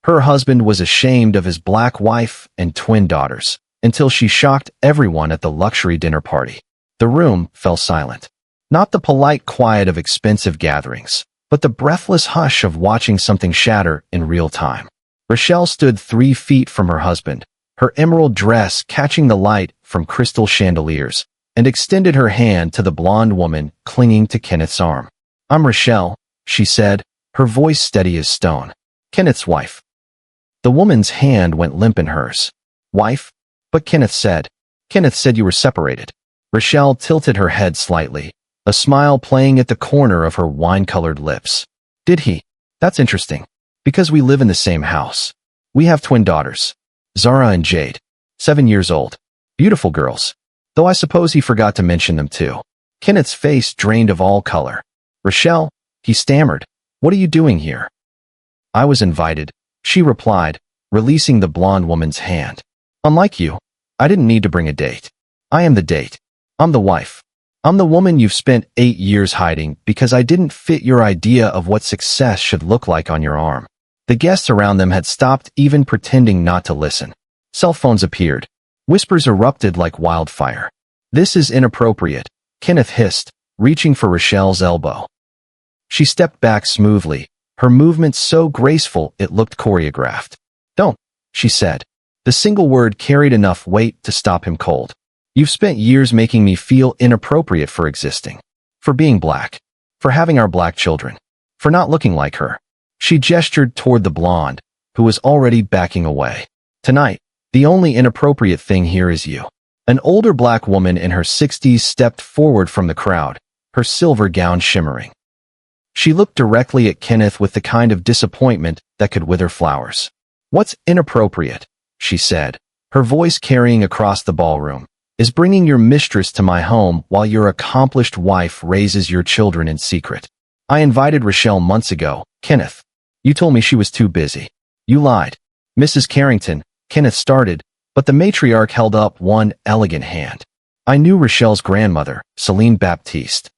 Her husband was ashamed of his black wife and twin daughters, until she shocked everyone at the luxury dinner party. The room fell silent. Not the polite quiet of expensive gatherings, but the breathless hush of watching something shatter in real time. Rochelle stood 3 feet from her husband, her emerald dress catching the light from crystal chandeliers, and extended her hand to the blonde woman clinging to Kenneth's arm. "I'm Rochelle," she said, her voice steady as stone. "Kenneth's wife." The woman's hand went limp in hers. "Wife?" "But Kenneth said you were separated." Rochelle tilted her head slightly, a smile playing at the corner of her wine-colored lips. "Did he? That's interesting, because we live in the same house. We have twin daughters, Zara and Jade, 7 years old. Beautiful girls. Though I suppose he forgot to mention them too." Kenneth's face drained of all color. "Rochelle," he stammered, "what are you doing here?" "I was invited," she replied, releasing the blonde woman's hand. "Unlike you, I didn't need to bring a date. I am the date. I'm the wife. I'm the woman you've spent 8 years hiding because I didn't fit your idea of what success should look like on your arm." The guests around them had stopped even pretending not to listen. Cell phones appeared. Whispers erupted like wildfire. "This is inappropriate," Kenneth hissed, reaching for Rochelle's elbow. She stepped back smoothly, her movements so graceful it looked choreographed. "Don't," she said. The single word carried enough weight to stop him cold. "You've spent years making me feel inappropriate for existing. For being black. For having our black children. For not looking like her." She gestured toward the blonde, who was already backing away. "Tonight, the only inappropriate thing here is you." An older black woman in her 60s stepped forward from the crowd, her silver gown shimmering. She looked directly at Kenneth with the kind of disappointment that could wither flowers. "What's inappropriate?" she said, her voice carrying across the ballroom, "is bringing your mistress to my home while your accomplished wife raises your children in secret. I invited Rochelle months ago, Kenneth. You told me she was too busy. You lied." "Mrs. Carrington," Kenneth started, but the matriarch held up one elegant hand. "I knew Rochelle's grandmother, Celine Baptiste.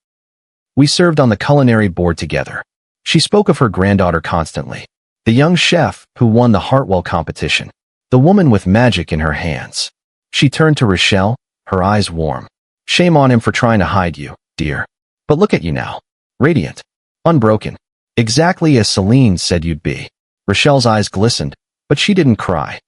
We served on the culinary board together. She spoke of her granddaughter constantly. The young chef who won the Hartwell competition. The woman with magic in her hands." She turned to Rochelle, her eyes warm. "Shame on him for trying to hide you, dear. But look at you now. Radiant. Unbroken. Exactly as Celine said you'd be." Rochelle's eyes glistened, but she didn't cry.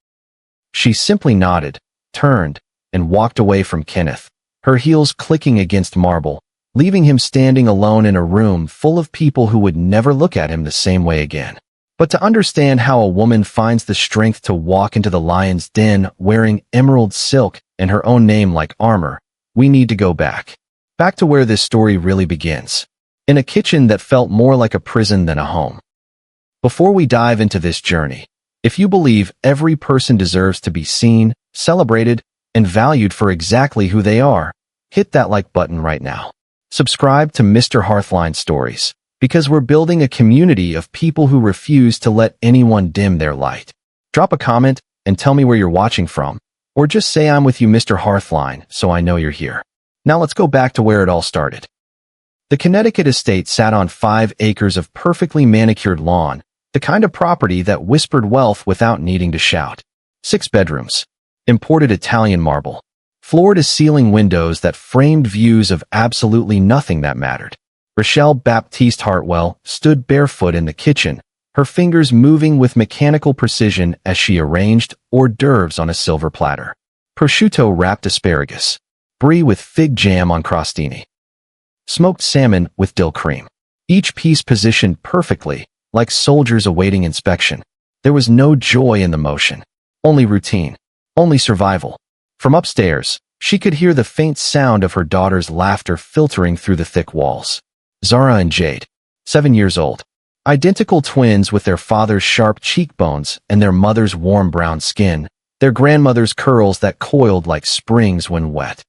She simply nodded, turned, and walked away from Kenneth, her heels clicking against marble, leaving him standing alone in a room full of people who would never look at him the same way again. But to understand how a woman finds the strength to walk into the lion's den wearing emerald silk and her own name like armor, we need to go back. Back to where this story really begins. In a kitchen that felt more like a prison than a home. Before we dive into this journey, if you believe every person deserves to be seen, celebrated, and valued for exactly who they are, hit that like button right now. Subscribe to Mr. Hearthline Stories, because we're building a community of people who refuse to let anyone dim their light. Drop a comment and tell me where you're watching from, or just say I'm with you, Mr. Hearthline, so I know you're here. Now let's go back to where it all started. The Connecticut estate sat on 5 acres of perfectly manicured lawn, the kind of property that whispered wealth without needing to shout. 6 bedrooms. Imported Italian marble. Floor-to-ceiling windows that framed views of absolutely nothing that mattered. Rochelle Baptiste Hartwell stood barefoot in the kitchen, her fingers moving with mechanical precision as she arranged hors d'oeuvres on a silver platter. Prosciutto-wrapped asparagus. Brie with fig jam on crostini. Smoked salmon with dill cream. Each piece positioned perfectly, like soldiers awaiting inspection. There was no joy in the motion. Only routine. Only survival. From upstairs, she could hear the faint sound of her daughter's laughter filtering through the thick walls. Zara and Jade. 7 years old. Identical twins with their father's sharp cheekbones and their mother's warm brown skin, their grandmother's curls that coiled like springs when wet.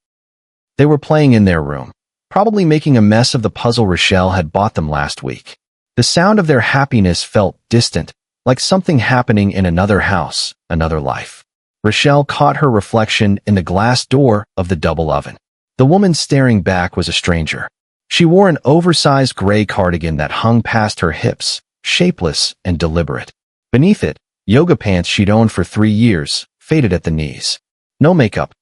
They were playing in their room, probably making a mess of the puzzle Rochelle had bought them last week. The sound of their happiness felt distant, like something happening in another house, another life. Rochelle caught her reflection in the glass door of the double oven. The woman staring back was a stranger. She wore an oversized gray cardigan that hung past her hips, shapeless and deliberate. Beneath it, Yoga pants she'd owned for 3 years, faded at the knees. No makeup.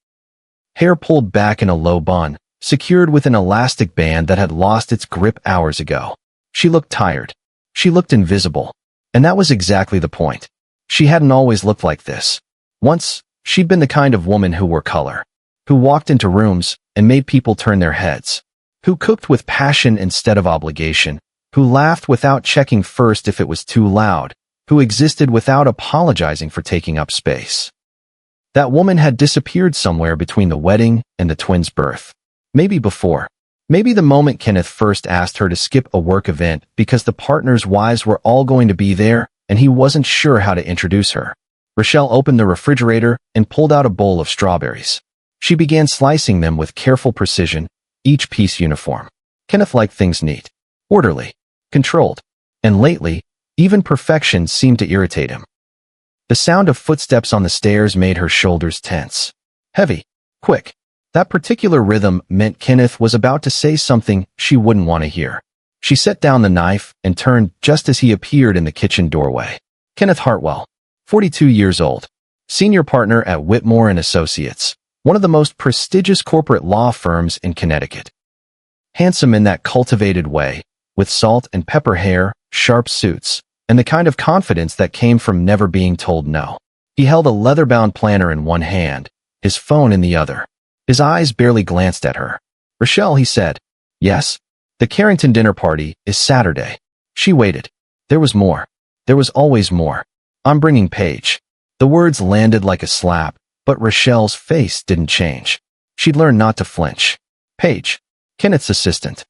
Hair pulled back in a low bun, secured with an elastic band that had lost its grip hours ago. She looked tired. She looked invisible. And that was exactly the point. She hadn't always looked like this. Once, she'd been the kind of woman who wore color, who walked into rooms and made people turn their heads, who cooked with passion instead of obligation, who laughed without checking first if it was too loud, who existed without apologizing for taking up space. That woman had disappeared somewhere between the wedding and the twins' birth. Maybe before. Maybe the moment Kenneth first asked her to skip a work event because the partners' wives were all going to be there and he wasn't sure how to introduce her. Rochelle opened the refrigerator and pulled out a bowl of strawberries. She began slicing them with careful precision, each piece uniform. Kenneth liked things neat, orderly, controlled, and lately, even perfection seemed to irritate him. The sound of footsteps on the stairs made her shoulders tense. Heavy, quick. That particular rhythm meant Kenneth was about to say something she wouldn't want to hear. She set down the knife and turned just as he appeared in the kitchen doorway. Kenneth Hartwell, 42 years old, senior partner at Whitmore and Associates, one of the most prestigious corporate law firms in Connecticut. Handsome in that cultivated way, with salt and pepper hair, sharp suits, and the kind of confidence that came from never being told no. He held a leather-bound planner in one hand, his phone in the other. His eyes barely glanced at her. "Rochelle," he said. "Yes? The Carrington dinner party is Saturday." She waited. There was more. There was always more. "I'm bringing Paige." The words landed like a slap, but Rochelle's face didn't change. She'd learned not to flinch. Paige, Kenneth's assistant.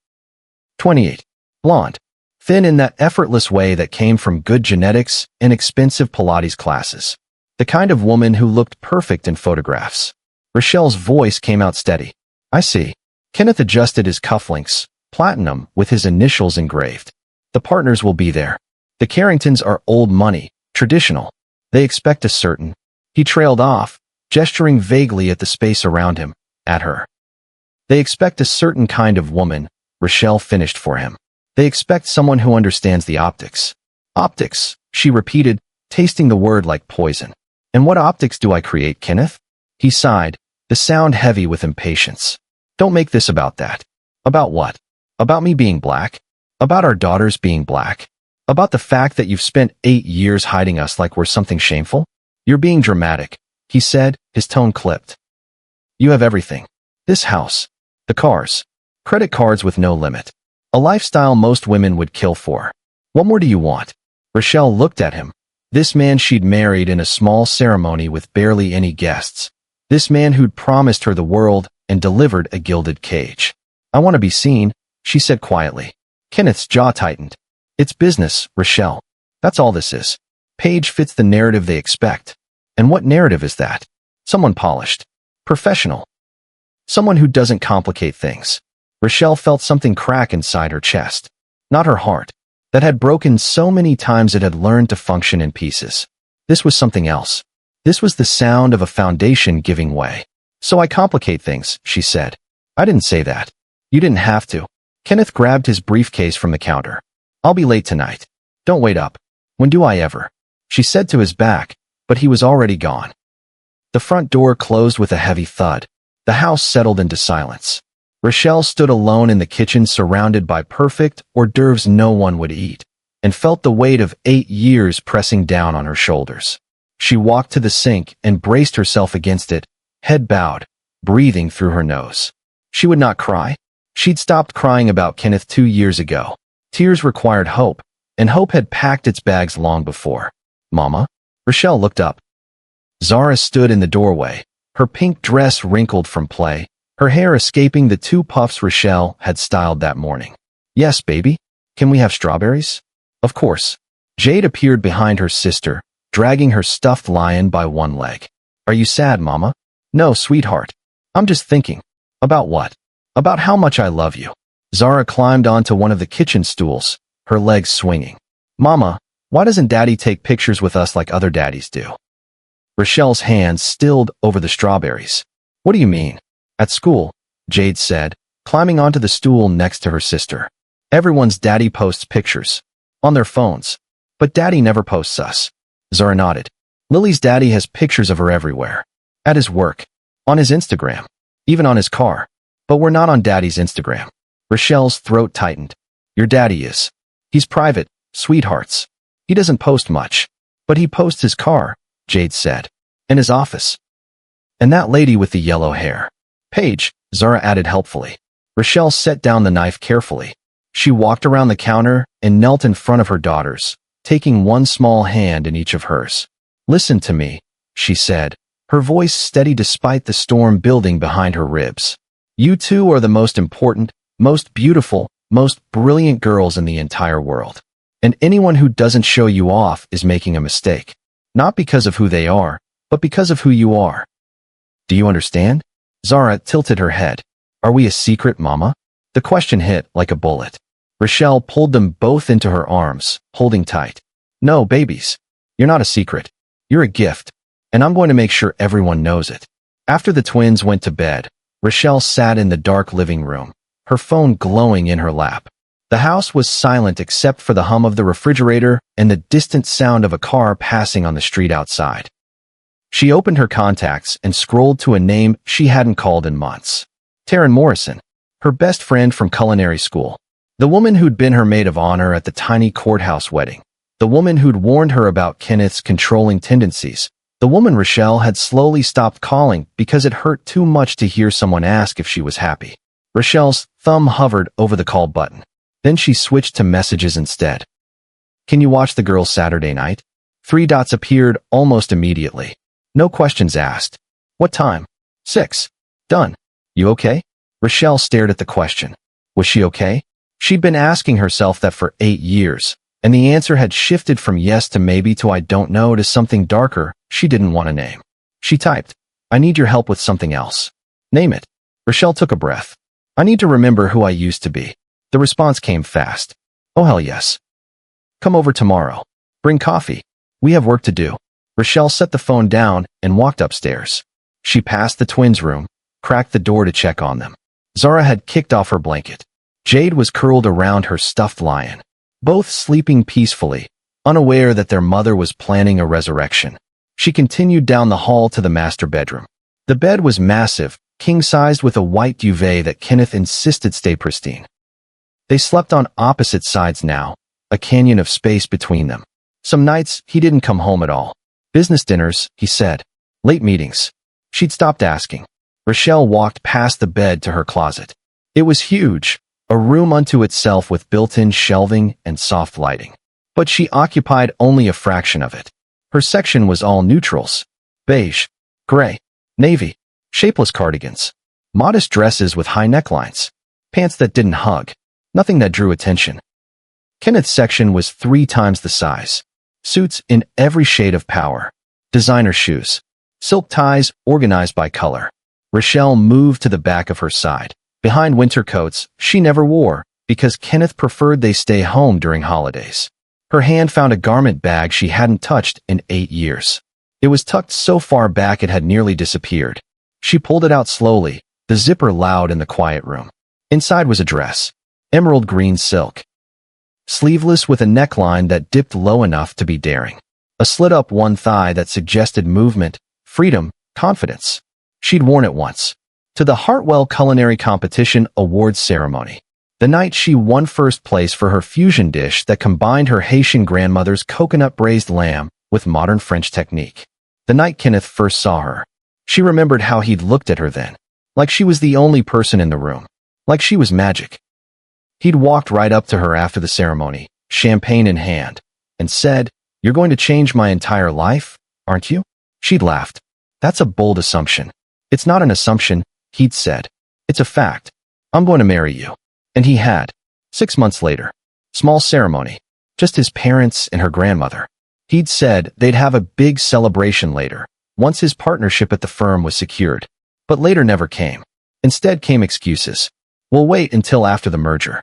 28. Blonde. Thin in that effortless way that came from good genetics and expensive Pilates classes. The kind of woman who looked perfect in photographs. Rochelle's voice came out steady. "I see." Kenneth adjusted his cufflinks, platinum with his initials engraved. "The partners will be there. The Carringtons are old money, traditional. They expect a certain—" He trailed off, gesturing vaguely at the space around him, at her. "They expect a certain kind of woman," Rochelle finished for him. "They expect someone who understands the optics." "Optics," she repeated, tasting the word like poison. "And what optics do I create, Kenneth?" He sighed, the sound heavy with impatience. "Don't make this about that." "About what? About me being black? About our daughters being black? About the fact that you've spent 8 years hiding us like we're something shameful?" "You're being dramatic," he said, his tone clipped. "You have everything. This house. The cars. Credit cards with no limit. A lifestyle most women would kill for. What more do you want?" Rochelle looked at him. This man she'd married in a small ceremony with barely any guests. This man who'd promised her the world and delivered a gilded cage. "I want to be seen," she said quietly. Kenneth's jaw tightened. "It's business, Rochelle. That's all this is. Paige fits the narrative they expect." "And what narrative is that?" "Someone polished. Professional. Someone who doesn't complicate things." Rochelle felt something crack inside her chest. Not her heart, that had broken so many times it had learned to function in pieces. This was something else. This was the sound of a foundation giving way. "So I complicate things," she said. "I didn't say that. You didn't have to." Kenneth grabbed his briefcase from the counter. "I'll be late tonight. Don't wait up." "When do I ever?" she said to his back, but he was already gone. The front door closed with a heavy thud. The house settled into silence. Rochelle stood alone in the kitchen surrounded by perfect hors d'oeuvres no one would eat, and felt the weight of 8 years pressing down on her shoulders. She walked to the sink and braced herself against it, head bowed, breathing through her nose. She would not cry. She'd stopped crying about Kenneth 2 years ago. Tears required hope, and hope had packed its bags long before. "Mama?" Rochelle looked up. Zara stood in the doorway, her pink dress wrinkled from play, her hair escaping the 2 puffs Rochelle had styled that morning. "Yes, baby? Can we have strawberries?" "Of course." Jade appeared behind her sister, dragging her stuffed lion by one leg. "Are you sad, Mama?" "No, sweetheart. I'm just thinking." "About what?" "About how much I love you." Zara climbed onto one of the kitchen stools, her legs swinging. "Mama, why doesn't Daddy take pictures with us like other daddies do?" Rochelle's hands stilled over the strawberries. "What do you mean?" "At school," Jade said, climbing onto the stool next to her sister. "Everyone's daddy posts pictures. On their phones. But Daddy never posts us." Zara nodded. Lily's daddy has pictures of her everywhere. At his work. On his Instagram. Even on his car. But we're not on Daddy's Instagram. Rochelle's throat tightened. Your daddy is. He's private, sweethearts. He doesn't post much. But he posts his car, Jade said. And his office. And that lady with the yellow hair. Paige, Zara added helpfully. Rochelle set down the knife carefully. She walked around the counter and knelt in front of her daughters, taking one small hand in each of hers. Listen to me, she said, her voice steady despite the storm building behind her ribs. You two are the most important, most beautiful, most brilliant girls in the entire world. And anyone who doesn't show you off is making a mistake. Not because of who they are, but because of who you are. Do you understand? Zara tilted her head. Are we a secret, Mama? The question hit like a bullet. Rochelle pulled them both into her arms, holding tight. No, babies. You're not a secret. You're a gift. And I'm going to make sure everyone knows it. After the twins went to bed, Rochelle sat in the dark living room, her phone glowing in her lap. The house was silent except for the hum of the refrigerator and the distant sound of a car passing on the street outside. She opened her contacts and scrolled to a name she hadn't called in months. Taryn Morrison, her best friend from culinary school. The woman who'd been her maid of honor at the tiny courthouse wedding. The woman who'd warned her about Kenneth's controlling tendencies. The woman Rochelle had slowly stopped calling because it hurt too much to hear someone ask if she was happy. Rochelle's thumb hovered over the call button. Then she switched to messages instead. Can you watch the girls Saturday night? 3 dots appeared almost immediately. No questions asked. What time? 6. Done. You okay? Rochelle stared at the question. Was she okay? She'd been asking herself that for 8 years, and the answer had shifted from yes to maybe to I don't know to something darker she didn't want to name. She typed, I need your help with something else. Name it. Rochelle took a breath. I need to remember who I used to be. The response came fast. Oh hell yes. Come over tomorrow. Bring coffee. We have work to do. Rochelle set the phone down and walked upstairs. She passed the twins' room, cracked the door to check on them. Zara had kicked off her blanket. Jade was curled around her stuffed lion, both sleeping peacefully, unaware that their mother was planning a resurrection. She continued down the hall to the master bedroom. The bed was massive, king-sized with a white duvet that Kenneth insisted stay pristine. They slept on opposite sides now, a canyon of space between them. Some nights, he didn't come home at all. Business dinners, he said. Late meetings. She'd stopped asking. Rochelle walked past the bed to her closet. It was huge, a room unto itself with built-in shelving and soft lighting. But she occupied only a fraction of it. Her section was all neutrals. Beige, gray, navy, shapeless cardigans, modest dresses with high necklines, pants that didn't hug, nothing that drew attention. Kenneth's section was 3 times the size. Suits in every shade of power. Designer shoes. Silk ties organized by color. Rochelle moved to the back of her side. Behind winter coats she never wore because Kenneth preferred they stay home during holidays. Her hand found a garment bag she hadn't touched in 8 years. It was tucked so far back it had nearly disappeared. She pulled it out slowly, the zipper loud in the quiet room. Inside was a dress. Emerald green silk. Sleeveless with a neckline that dipped low enough to be daring. A slit-up one thigh that suggested movement, freedom, confidence. She'd worn it once. To the Hartwell Culinary Competition Awards ceremony. The night she won first place for her fusion dish that combined her Haitian grandmother's coconut braised lamb with modern French technique. The night Kenneth first saw her. She remembered how he'd looked at her then. Like she was the only person in the room. Like she was magic. He'd walked right up to her after the ceremony, champagne in hand, and said, You're going to change my entire life, aren't you? She'd laughed. That's a bold assumption. It's not an assumption, he'd said. It's a fact. I'm going to marry you. And he had. 6 months later. Small ceremony. Just his parents and her grandmother. He'd said they'd have a big celebration later, once his partnership at the firm was secured. But later never came. Instead came excuses. We'll wait until after the merger.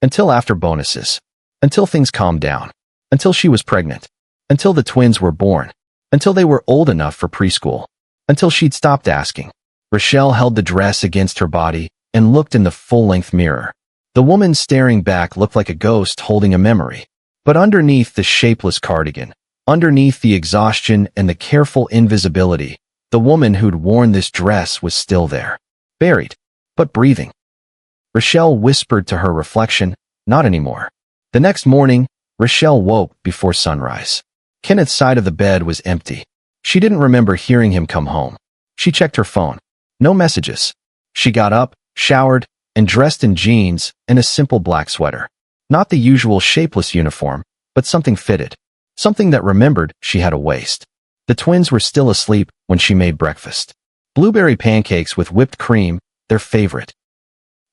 Until after bonuses. Until things calmed down. Until she was pregnant. Until the twins were born. Until they were old enough for preschool. Until she'd stopped asking. Rochelle held the dress against her body and looked in the full-length mirror. The woman staring back looked like a ghost holding a memory. But underneath the shapeless cardigan, Underneath the exhaustion and the careful invisibility, the woman who'd worn this dress was still there, buried, but breathing. Rochelle whispered to her reflection, "Not anymore." The next morning, Rochelle woke before sunrise. Kenneth's side of the bed was empty. She didn't remember hearing him come home. She checked her phone. No messages. She got up, showered, and dressed in jeans and a simple black sweater. Not the usual shapeless uniform, but something fitted. Something that remembered she had a waist. The twins were still asleep when she made breakfast. Blueberry pancakes with whipped cream, their favorite.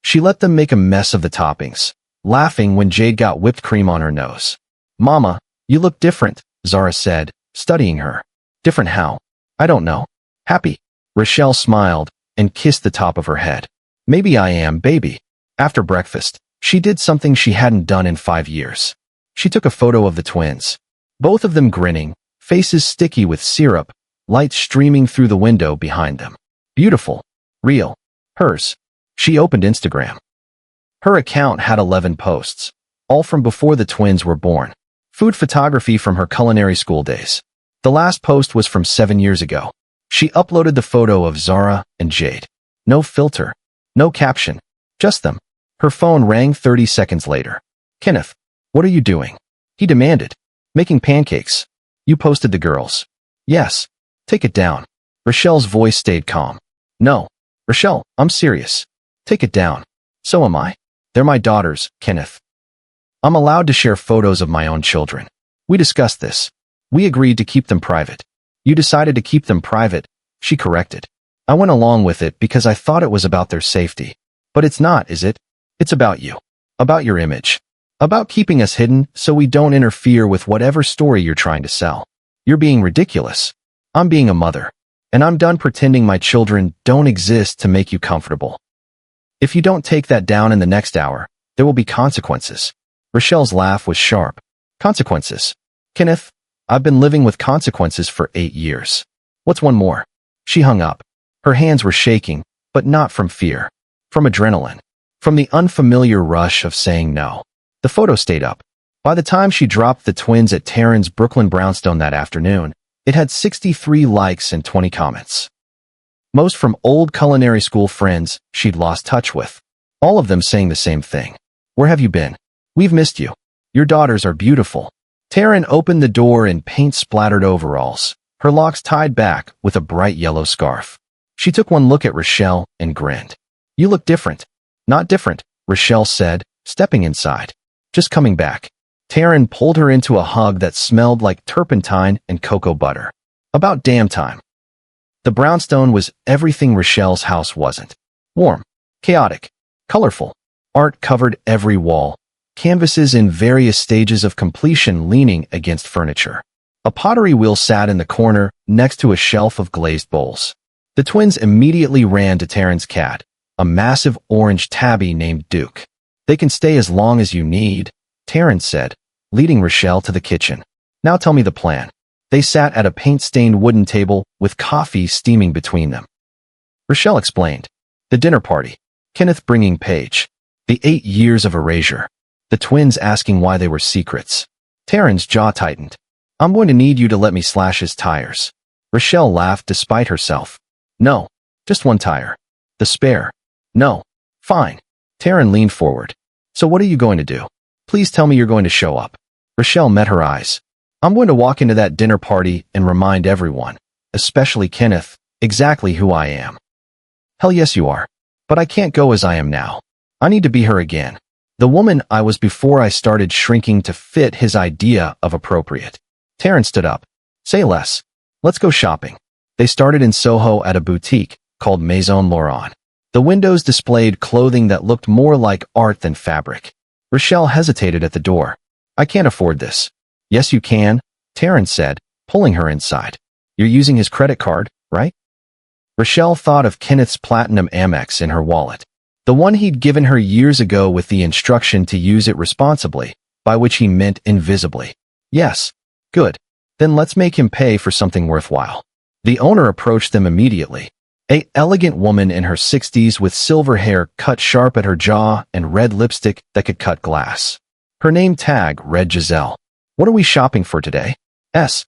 She let them make a mess of the toppings, laughing when Jade got whipped cream on her nose. "Mama, you look different," Zara said, studying her. "Different how?" "I don't know." "Happy?" Rochelle smiled and kissed the top of her head. "Maybe I am, baby." After breakfast, she did something she hadn't done in 5 years. She took a photo of the twins. Both of them grinning, faces sticky with syrup, light streaming through the window behind them. Beautiful. Real. Hers. She opened Instagram. Her account had 11 posts, all from before the twins were born. Food photography from her culinary school days. The last post was from 7 years ago. She uploaded the photo of Zara and Jade. No filter. No caption. Just them. Her phone rang 30 seconds later. "Kenneth, what are you doing?" He demanded. "Making pancakes." "You posted the girls." "Yes." "Take it down." Rochelle's voice stayed calm. "No. Rochelle, I'm serious. Take it down." "So am I. They're my daughters, Kenneth. I'm allowed to share photos of my own children. We discussed this. We agreed to keep them private." "You decided to keep them private," she corrected. "I went along with it because I thought it was about their safety. But it's not, is it? It's about you. About your image. About keeping us hidden so we don't interfere with whatever story you're trying to sell. You're being ridiculous. I'm being a mother. And I'm done pretending my children don't exist to make you comfortable. If you don't take that down in the next hour, there will be consequences." Rochelle's laugh was sharp. "Consequences? Kenneth, I've been living with consequences for 8 years. What's one more?" She hung up. Her hands were shaking, but not from fear. From adrenaline. From the unfamiliar rush of saying no. The photo stayed up. By the time she dropped the twins at Taryn's Brooklyn brownstone that afternoon, it had 63 likes and 20 comments. Most from old culinary school friends she'd lost touch with. All of them saying the same thing. "Where have you been? We've missed you. Your daughters are beautiful." Taryn opened the door in paint-splattered overalls, her locks tied back with a bright yellow scarf. She took one look at Rochelle and grinned. "You look different." "Not different," Rochelle said, stepping inside. "Just coming back." Taryn pulled her into a hug that smelled like turpentine and cocoa butter. About damn time. The brownstone was everything Rochelle's house wasn't. Warm, chaotic, colorful. Art covered every wall, canvases in various stages of completion leaning against furniture. A pottery wheel sat in the corner next to a shelf of glazed bowls. The twins immediately ran to Taryn's cat, a massive orange tabby named Duke. "They can stay as long as you need," Taryn said, leading Rochelle to the kitchen. "Now tell me the plan." They sat at a paint-stained wooden table with coffee steaming between them. Rochelle explained. The dinner party. Kenneth bringing Paige. The 8 years of erasure. The twins asking why they were secrets. Taryn's jaw tightened. "I'm going to need you to let me slash his tires." Rochelle laughed despite herself. "No, just one tire. The spare." "No. Fine." Taryn leaned forward. "So what are you going to do? Please tell me you're going to show up." Rochelle met her eyes. "I'm going to walk into that dinner party and remind everyone, especially Kenneth, exactly who I am." "Hell yes you are. But I can't go as I am now. I need to be her again. The woman I was before I started shrinking to fit his idea of appropriate." Taryn stood up. "Say less. Let's go shopping." They started in Soho at a boutique called Maison Laurent. The windows displayed clothing that looked more like art than fabric. Rochelle hesitated at the door. "I can't afford this." "Yes, you can," Taryn said, pulling her inside. "You're using his credit card, right?" Rochelle thought of Kenneth's Platinum Amex in her wallet, the one he'd given her years ago with the instruction to use it responsibly, by which he meant invisibly. "Yes. Good. Then let's make him pay for something worthwhile." The owner approached them immediately. An elegant woman in her 60s with silver hair cut sharp at her jaw and red lipstick that could cut glass. Her name tag read Giselle. "What are we shopping for today?" S.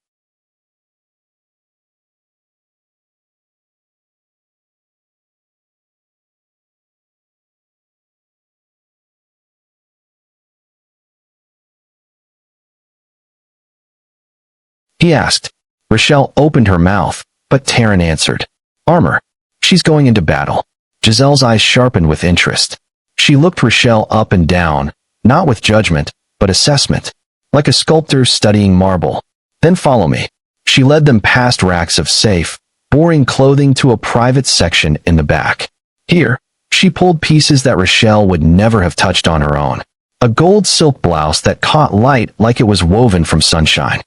He asked. Rochelle opened her mouth, but Taryn answered. Armor. She's going into battle. Giselle's eyes sharpened with interest. She looked Rochelle up and down, not with judgment, but assessment, like a sculptor studying marble. Then follow me. She led them past racks of safe, boring clothing to a private section in the back. Here, she pulled pieces that Rochelle would never have touched on her own. A gold silk blouse that caught light like it was woven from sunshine.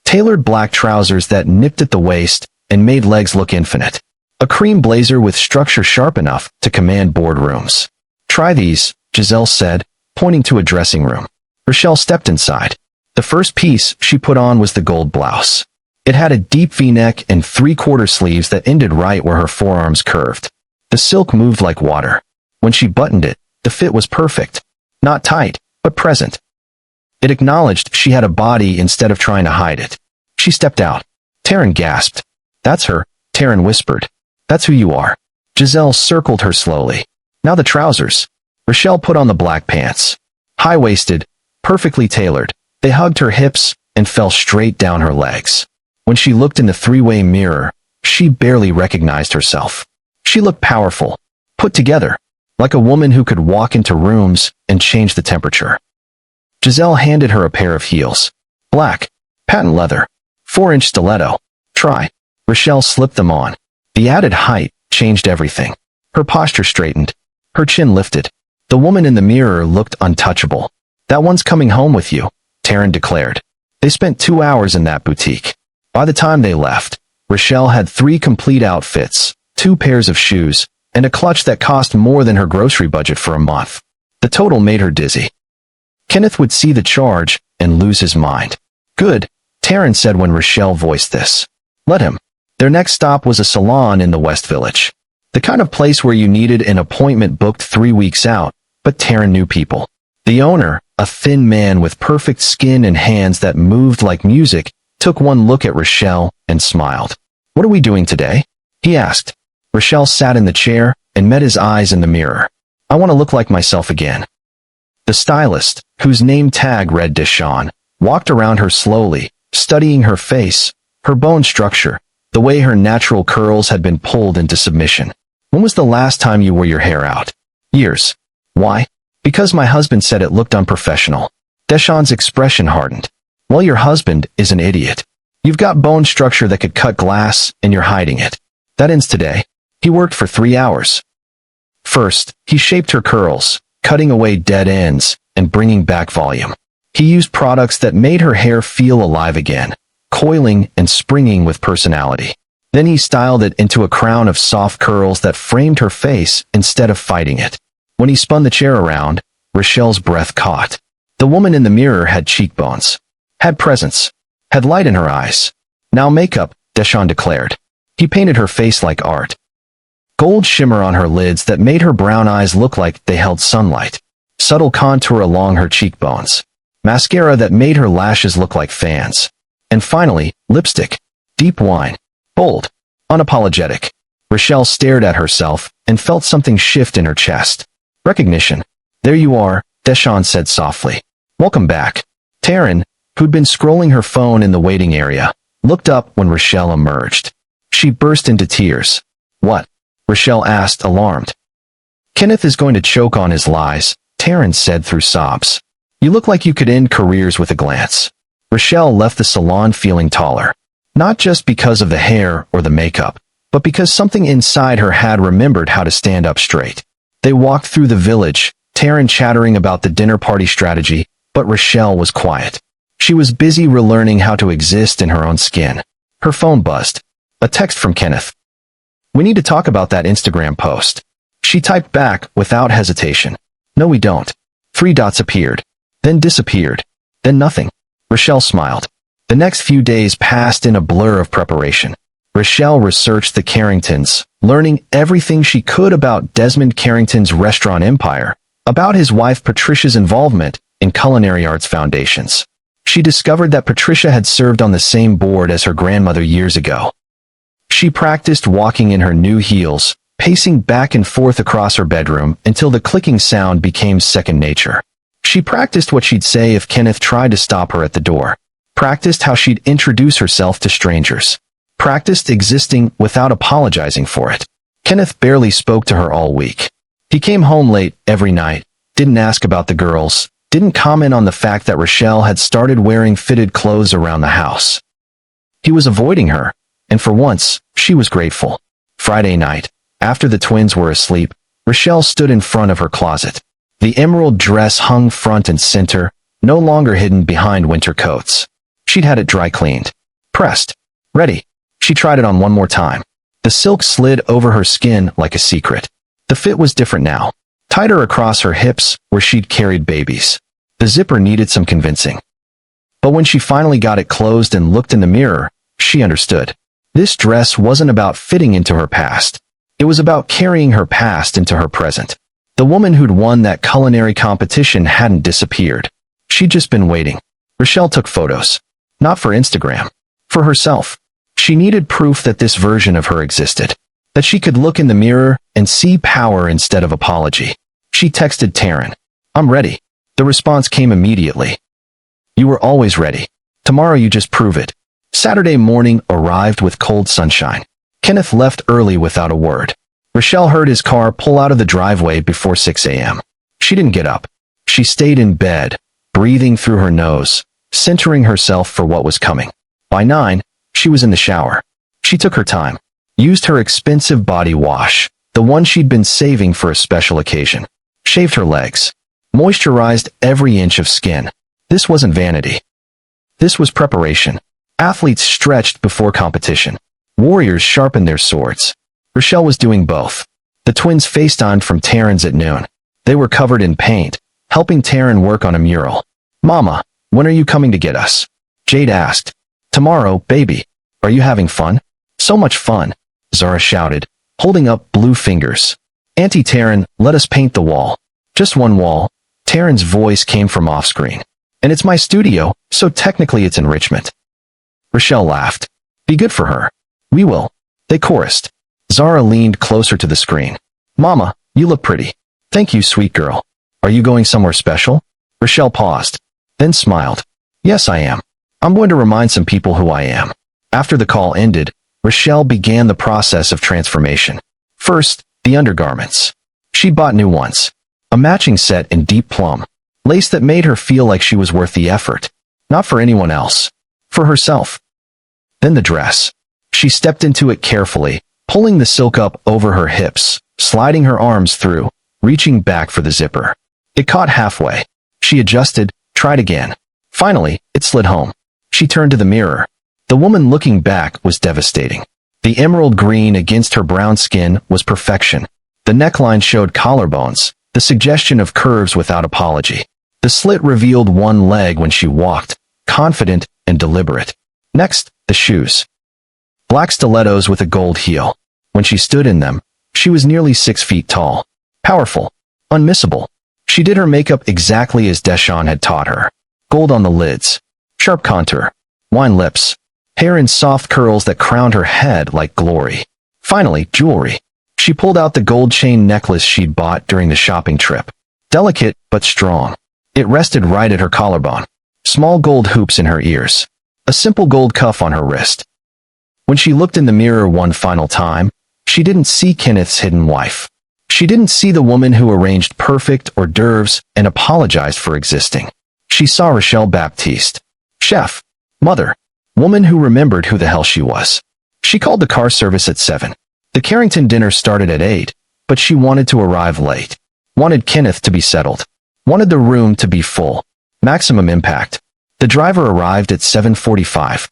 Tailored black trousers that nipped at the waist and made legs look infinite. A cream blazer with structure sharp enough to command boardrooms. Try these, Giselle said, pointing to a dressing room. Rochelle stepped inside. The first piece she put on was the gold blouse. It had a deep V-neck and three-quarter sleeves that ended right where her forearms curved. The silk moved like water. When she buttoned it, the fit was perfect. Not tight, but present. It acknowledged she had a body instead of trying to hide it. She stepped out. Taryn gasped. That's her, Taryn whispered. That's who you are. Giselle circled her slowly. Now the trousers. Rochelle put on the black pants. High-waisted, perfectly tailored. They hugged her hips and fell straight down her legs. When she looked in the three-way mirror, she barely recognized herself. She looked powerful, put together, like a woman who could walk into rooms and change the temperature. Giselle handed her a pair of heels. Black, patent leather, 4-inch stiletto. Try. Rochelle slipped them on. The added height changed everything. Her posture straightened. Her chin lifted. The woman in the mirror looked untouchable. That one's coming home with you, Taryn declared. They spent 2 hours in that boutique. By the time they left, Rochelle had 3 complete outfits, 2 pairs of shoes, and a clutch that cost more than her grocery budget for a month. The total made her dizzy. Kenneth would see the charge and lose his mind. Good, Taryn said when Rochelle voiced this. Let him. Their next stop was a salon in the West Village. The kind of place where you needed an appointment booked 3 weeks out, but Taryn knew people. The owner, a thin man with perfect skin and hands that moved like music, took one look at Rochelle and smiled. What are we doing today? He asked. Rochelle sat in the chair and met his eyes in the mirror. I want to look like myself again. The stylist, whose name tag read Deshawn, walked around her slowly, studying her face, her bone structure, the way her natural curls had been pulled into submission. When was the last time you wore your hair out? Years. Why? Because my husband said it looked unprofessional. Deshawn's expression hardened. Well, your husband is an idiot. You've got bone structure that could cut glass, and you're hiding it. That ends today. He worked for 3 hours. First, he shaped her curls, cutting away dead ends and bringing back volume. He used products that made her hair feel alive again, coiling and springing with personality. Then he styled it into a crown of soft curls that framed her face instead of fighting it. When he spun the chair around, Rochelle's breath caught. The woman in the mirror had cheekbones, had presence, had light in her eyes. Now makeup, Deshawn declared. He painted her face like art. Gold shimmer on her lids that made her brown eyes look like they held sunlight. Subtle contour along her cheekbones. Mascara that made her lashes look like fans. And finally, lipstick. Deep wine. Bold. Unapologetic. Rochelle stared at herself and felt something shift in her chest. Recognition. There you are, Deshawn said softly. Welcome back. Taryn, who'd been scrolling her phone in the waiting area, looked up when Rochelle emerged. She burst into tears. What? Rochelle asked, alarmed. Kenneth is going to choke on his lies, Taryn said through sobs. You look like you could end careers with a glance. Rochelle left the salon feeling taller. Not just because of the hair or the makeup, but because something inside her had remembered how to stand up straight. They walked through the village, Taryn chattering about the dinner party strategy, but Rochelle was quiet. She was busy relearning how to exist in her own skin. Her phone buzzed. A text from Kenneth. We need to talk about that Instagram post. She typed back without hesitation. No, we don't. 3 dots appeared, then disappeared, then nothing. Rochelle smiled. The next few days passed in a blur of preparation. Rochelle researched the Carringtons, learning everything she could about Desmond Carrington's restaurant empire, about his wife Patricia's involvement in culinary arts foundations. She discovered that Patricia had served on the same board as her grandmother years ago. She practiced walking in her new heels, pacing back and forth across her bedroom until the clicking sound became second nature. She practiced what she'd say if Kenneth tried to stop her at the door. Practiced how she'd introduce herself to strangers. Practiced existing without apologizing for it. Kenneth barely spoke to her all week. He came home late every night, didn't ask about the girls, didn't comment on the fact that Rochelle had started wearing fitted clothes around the house. He was avoiding her, and for once, she was grateful. Friday night, after the twins were asleep, Rochelle stood in front of her closet. The emerald dress hung front and center, no longer hidden behind winter coats. She'd had it dry cleaned. Pressed. Ready. She tried it on one more time. The silk slid over her skin like a secret. The fit was different now. Tighter across her hips where she'd carried babies. The zipper needed some convincing. But when she finally got it closed and looked in the mirror, she understood. This dress wasn't about fitting into her past. It was about carrying her past into her present. The woman who'd won that culinary competition hadn't disappeared. She'd just been waiting. Rochelle took photos. Not for Instagram. For herself. She needed proof that this version of her existed. That she could look in the mirror and see power instead of apology. She texted Taryn. "I'm ready." The response came immediately. "You were always ready. Tomorrow you just prove it." Saturday morning arrived with cold sunshine. Kenneth left early without a word. Rochelle heard his car pull out of the driveway before 6 a.m. She didn't get up. She stayed in bed, breathing through her nose, centering herself for what was coming. By 9, she was in the shower. She took her time, used her expensive body wash, the one she'd been saving for a special occasion, shaved her legs, moisturized every inch of skin. This wasn't vanity. This was preparation. Athletes stretched before competition. Warriors sharpened their swords. Rochelle was doing both. The twins FaceTimed from Taryn's at noon. They were covered in paint, helping Taryn work on a mural. "Mama, when are you coming to get us?" Jade asked. "Tomorrow, baby. Are you having fun?" "So much fun," Zara shouted, holding up blue fingers. "Auntie Taryn, let us paint the wall." "Just one wall." Taryn's voice came from off-screen. "And it's my studio, so technically it's enrichment." Rochelle laughed. "Be good for her." "We will." They chorused. Zara leaned closer to the screen. "Mama, you look pretty." "Thank you, sweet girl." "Are you going somewhere special?" Rochelle paused, then smiled. "Yes, I am. I'm going to remind some people who I am." After the call ended, Rochelle began the process of transformation. First, the undergarments. She bought new ones. A matching set in deep plum. Lace that made her feel like she was worth the effort. Not for anyone else. For herself. Then the dress. She stepped into it carefully, pulling the silk up over her hips, sliding her arms through, reaching back for the zipper. It caught halfway. She adjusted, tried again. Finally, it slid home. She turned to the mirror. The woman looking back was devastating. The emerald green against her brown skin was perfection. The neckline showed collarbones, the suggestion of curves without apology. The slit revealed one leg when she walked, confident and deliberate. Next, the shoes. Black stilettos with a gold heel. When she stood in them, she was nearly 6 feet tall. Powerful. Unmissable. She did her makeup exactly as Deshawn had taught her. Gold on the lids. Sharp contour. Wine lips. Hair in soft curls that crowned her head like glory. Finally, jewelry. She pulled out the gold chain necklace she'd bought during the shopping trip. Delicate, but strong. It rested right at her collarbone. Small gold hoops in her ears. A simple gold cuff on her wrist. When she looked in the mirror one final time, she didn't see Kenneth's hidden wife. She didn't see the woman who arranged perfect hors d'oeuvres and apologized for existing. She saw Rochelle Baptiste. Chef. Mother. Woman who remembered who the hell she was. She called the car service at 7. The Carrington dinner started at 8, but she wanted to arrive late. Wanted Kenneth to be settled. Wanted the room to be full. Maximum impact. The driver arrived at 7:45.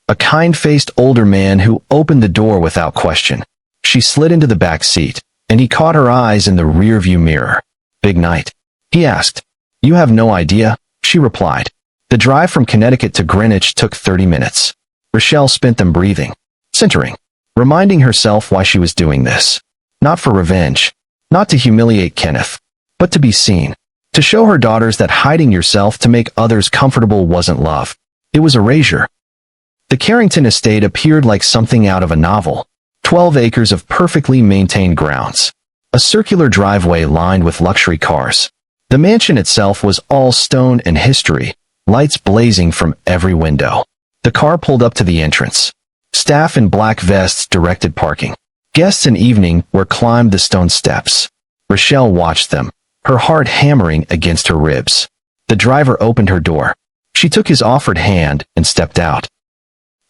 A kind-faced older man who opened the door without question. She slid into the back seat, and he caught her eyes in the rearview mirror. "Big night?" he asked. "You have no idea," she replied. The drive from Connecticut to Greenwich took 30 minutes. Rochelle spent them breathing, centering, reminding herself why she was doing this. Not for revenge, not to humiliate Kenneth, but to be seen. To show her daughters that hiding yourself to make others comfortable wasn't love. It was erasure. The Carrington estate appeared like something out of a novel. 12 acres of perfectly maintained grounds. A circular driveway lined with luxury cars. The mansion itself was all stone and history, lights blazing from every window. The car pulled up to the entrance. Staff in black vests directed parking. Guests in evening wear climbed the stone steps. Rochelle watched them, her heart hammering against her ribs. The driver opened her door. She took his offered hand and stepped out.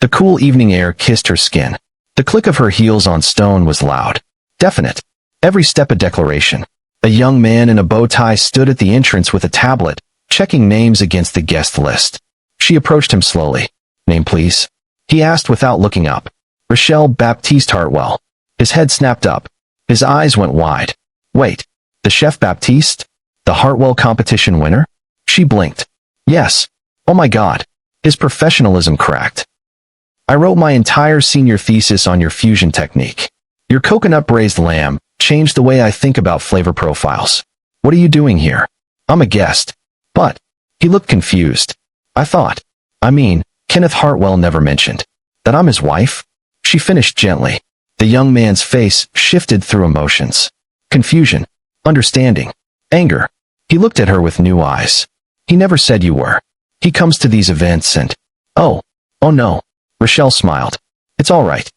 The cool evening air kissed her skin. The click of her heels on stone was loud, definite. Every step a declaration. A young man in a bow tie stood at the entrance with a tablet, checking names against the guest list. She approached him slowly. "Name, please?" he asked without looking up. "Rochelle Baptiste Hartwell." His head snapped up. His eyes went wide. "Wait, the Chef Baptiste? The Hartwell competition winner?" She blinked. "Yes. Oh my God." His professionalism cracked. "I wrote my entire senior thesis on your fusion technique. Your coconut braised lamb changed the way I think about flavor profiles. What are you doing here?" "I'm a guest." "But..." He looked confused. I mean, Kenneth Hartwell never mentioned that I'm his wife." She finished gently. The young man's face shifted through emotions. Confusion, understanding, anger. He looked at her with new eyes. "He never said you were. He comes to these events and..." Oh no." Rochelle smiled. "It's all right.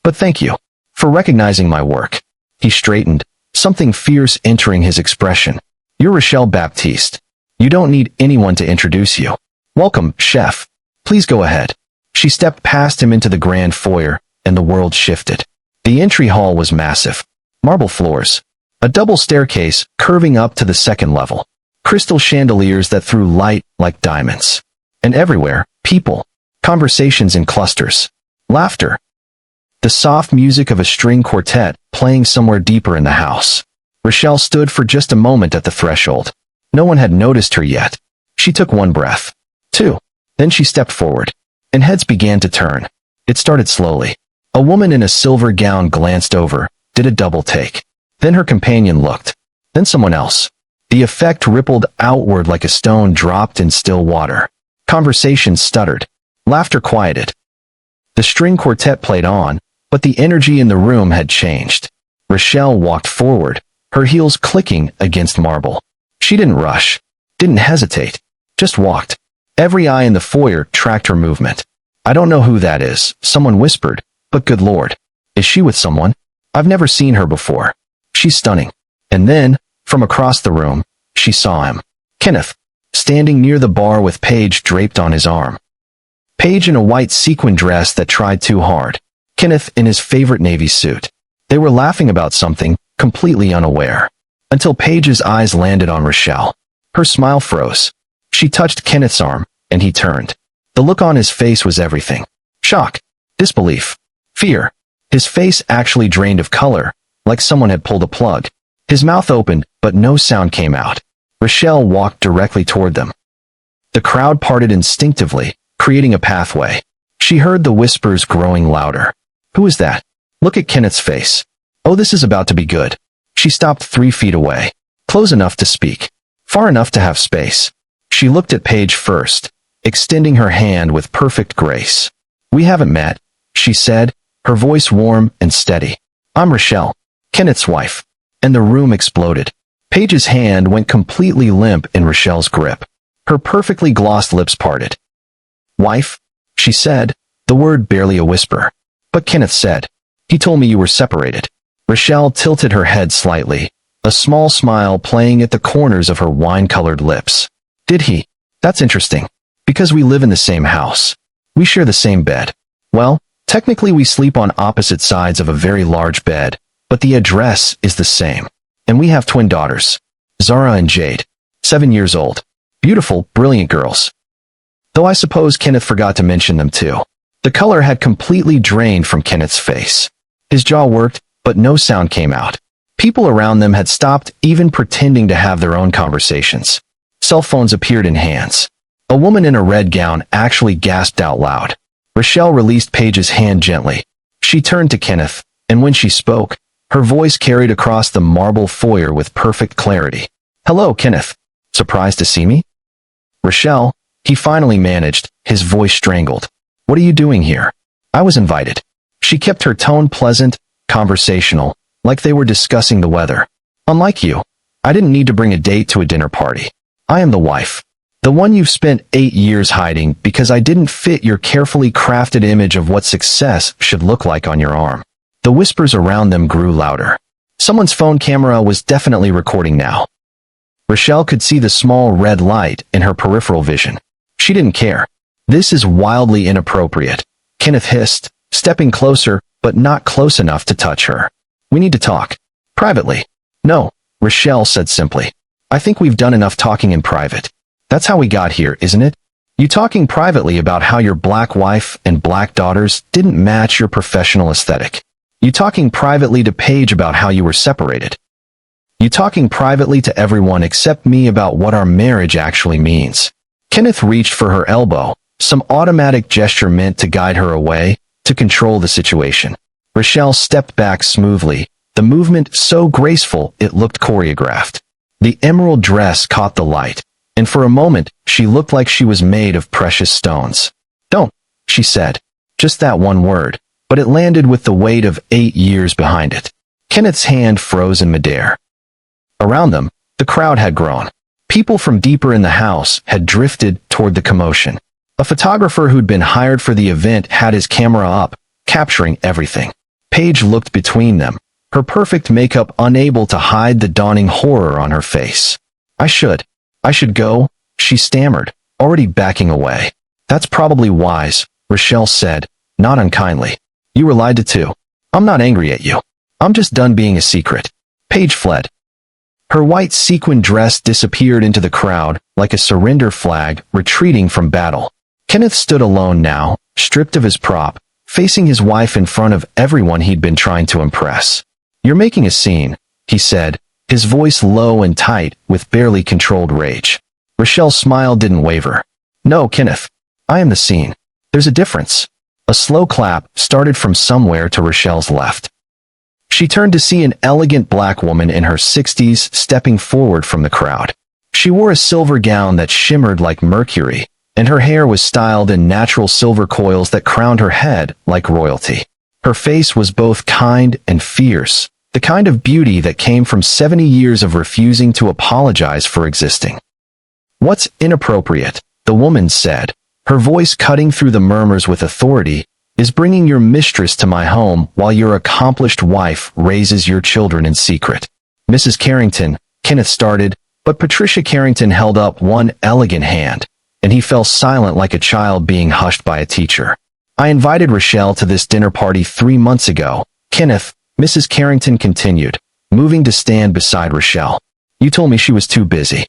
But thank you for recognizing my work." He straightened, something fierce entering his expression. "You're Rochelle Baptiste. You don't need anyone to introduce you. Welcome, chef. Please go ahead." She stepped past him into the grand foyer, and the world shifted. The entry hall was massive. Marble floors. A double staircase curving up to the second level. Crystal chandeliers that threw light like diamonds. And everywhere, people. Conversations in clusters. Laughter. The soft music of a string quartet playing somewhere deeper in the house. Rochelle stood for just a moment at the threshold. No one had noticed her yet. She took one breath. Two. Then she stepped forward. And heads began to turn. It started slowly. A woman in a silver gown glanced over, did a double take. Then her companion looked. Then someone else. The effect rippled outward like a stone dropped in still water. Conversations stuttered. Laughter quieted. The string quartet played on, but the energy in the room had changed. Rochelle walked forward, her heels clicking against marble. She didn't rush, didn't hesitate, just walked. Every eye in the foyer tracked her movement. "I don't know who that is," someone whispered, "but good Lord. Is she with someone? I've never seen her before. She's stunning." And then, from across the room, she saw him. Kenneth, standing near the bar with Paige draped on his arm. Paige in a white sequin dress that tried too hard. Kenneth in his favorite navy suit. They were laughing about something, completely unaware. Until Paige's eyes landed on Rochelle. Her smile froze. She touched Kenneth's arm, and he turned. The look on his face was everything. Shock, disbelief, fear. His face actually drained of color, like someone had pulled a plug. His mouth opened, but no sound came out. Rochelle walked directly toward them. The crowd parted instinctively, creating a pathway. She heard the whispers growing louder. "Who is that? Look at Kenneth's face. Oh, this is about to be good." She stopped 3 feet away, close enough to speak, far enough to have space. She looked at Paige first, extending her hand with perfect grace. "We haven't met," she said, her voice warm and steady. "I'm Rochelle, Kenneth's wife." And the room exploded. Paige's hand went completely limp in Rochelle's grip. Her perfectly glossed lips parted. "Wife?" she said, the word barely a whisper. "But Kenneth said, he told me you were separated." Rochelle tilted her head slightly, a small smile playing at the corners of her wine-colored lips. "Did he? That's interesting. Because we live in the same house. We share the same bed. Well, technically we sleep on opposite sides of a very large bed, but the address is the same. And we have twin daughters, Zara and Jade, 7 years old. Beautiful, brilliant girls. Though I suppose Kenneth forgot to mention them too." The color had completely drained from Kenneth's face. His jaw worked, but no sound came out. People around them had stopped even pretending to have their own conversations. Cell phones appeared in hands. A woman in a red gown actually gasped out loud. Rochelle released Paige's hand gently. She turned to Kenneth, and when she spoke, her voice carried across the marble foyer with perfect clarity. "Hello, Kenneth. Surprised to see me? Rochelle, he finally managed, his voice strangled. What are you doing here? I was invited. She kept her tone pleasant, conversational, like they were discussing the weather. Unlike you, I didn't need to bring a date to a dinner party. I am the wife. The one you've spent 8 years hiding because I didn't fit your carefully crafted image of what success should look like on your arm. The whispers around them grew louder. Someone's phone camera was definitely recording now. Rochelle could see the small red light in her peripheral vision. She didn't care. This is wildly inappropriate, Kenneth hissed, stepping closer, but not close enough to touch her. We need to talk. Privately. No, Rochelle said simply. I think we've done enough talking in private. That's how we got here, isn't it? You talking privately about how your black wife and black daughters didn't match your professional aesthetic. You talking privately to Paige about how you were separated. You talking privately to everyone except me about what our marriage actually means. Kenneth reached for her elbow, some automatic gesture meant to guide her away, to control the situation. Rochelle stepped back smoothly, the movement so graceful it looked choreographed. The emerald dress caught the light, and for a moment she looked like she was made of precious stones. Don't, she said. Just that one word, but it landed with the weight of 8 years behind it. Kenneth's hand froze in midair. Around them, the crowd had grown. People from deeper in the house had drifted toward the commotion. A photographer who'd been hired for the event had his camera up, capturing everything. Paige looked between them, her perfect makeup unable to hide the dawning horror on her face. I should go, she stammered, already backing away. That's probably wise, Rochelle said, not unkindly. You were lied to too. I'm not angry at you. I'm just done being a secret. Paige fled. Her white sequin dress disappeared into the crowd like a surrender flag retreating from battle. Kenneth stood alone now, stripped of his prop, facing his wife in front of everyone he'd been trying to impress. You're making a scene, he said, his voice low and tight with barely controlled rage. Rochelle's smile didn't waver. No, Kenneth. I am the scene. There's a difference. A slow clap started from somewhere to Rochelle's left. She turned to see an elegant black woman in her 60s stepping forward from the crowd. She wore a silver gown that shimmered like mercury, and her hair was styled in natural silver coils that crowned her head like royalty. Her face was both kind and fierce, the kind of beauty that came from 70 years of refusing to apologize for existing. What's inappropriate, the woman said, her voice cutting through the murmurs with authority, is bringing your mistress to my home while your accomplished wife raises your children in secret. Mrs. Carrington, Kenneth started, but Patricia Carrington held up one elegant hand, and he fell silent like a child being hushed by a teacher. I invited Rochelle to this dinner party 3 months ago. Kenneth, Mrs. Carrington continued, moving to stand beside Rochelle. You told me she was too busy.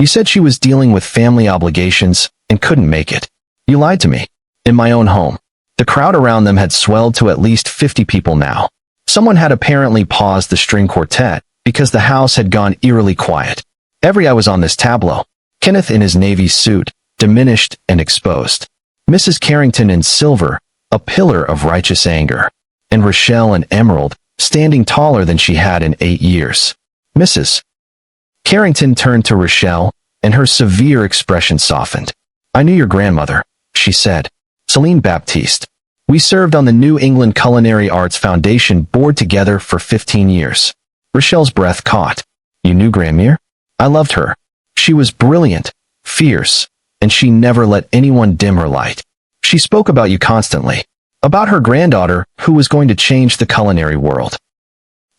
You said she was dealing with family obligations and couldn't make it. You lied to me. In my own home. The crowd around them had swelled to at least 50 people now. Someone had apparently paused the string quartet because the house had gone eerily quiet. Every eye was on this tableau. Kenneth in his navy suit, diminished and exposed. Mrs. Carrington in silver, a pillar of righteous anger. And Rochelle in emerald, standing taller than she had in 8 years. Mrs. Carrington turned to Rochelle, and her severe expression softened. I knew your grandmother, she said. Celine Baptiste. We served on the New England Culinary Arts Foundation board together for 15 years. Rochelle's breath caught. You knew Grandmere? I loved her. She was brilliant, fierce, and she never let anyone dim her light. She spoke about you constantly. About her granddaughter who was going to change the culinary world.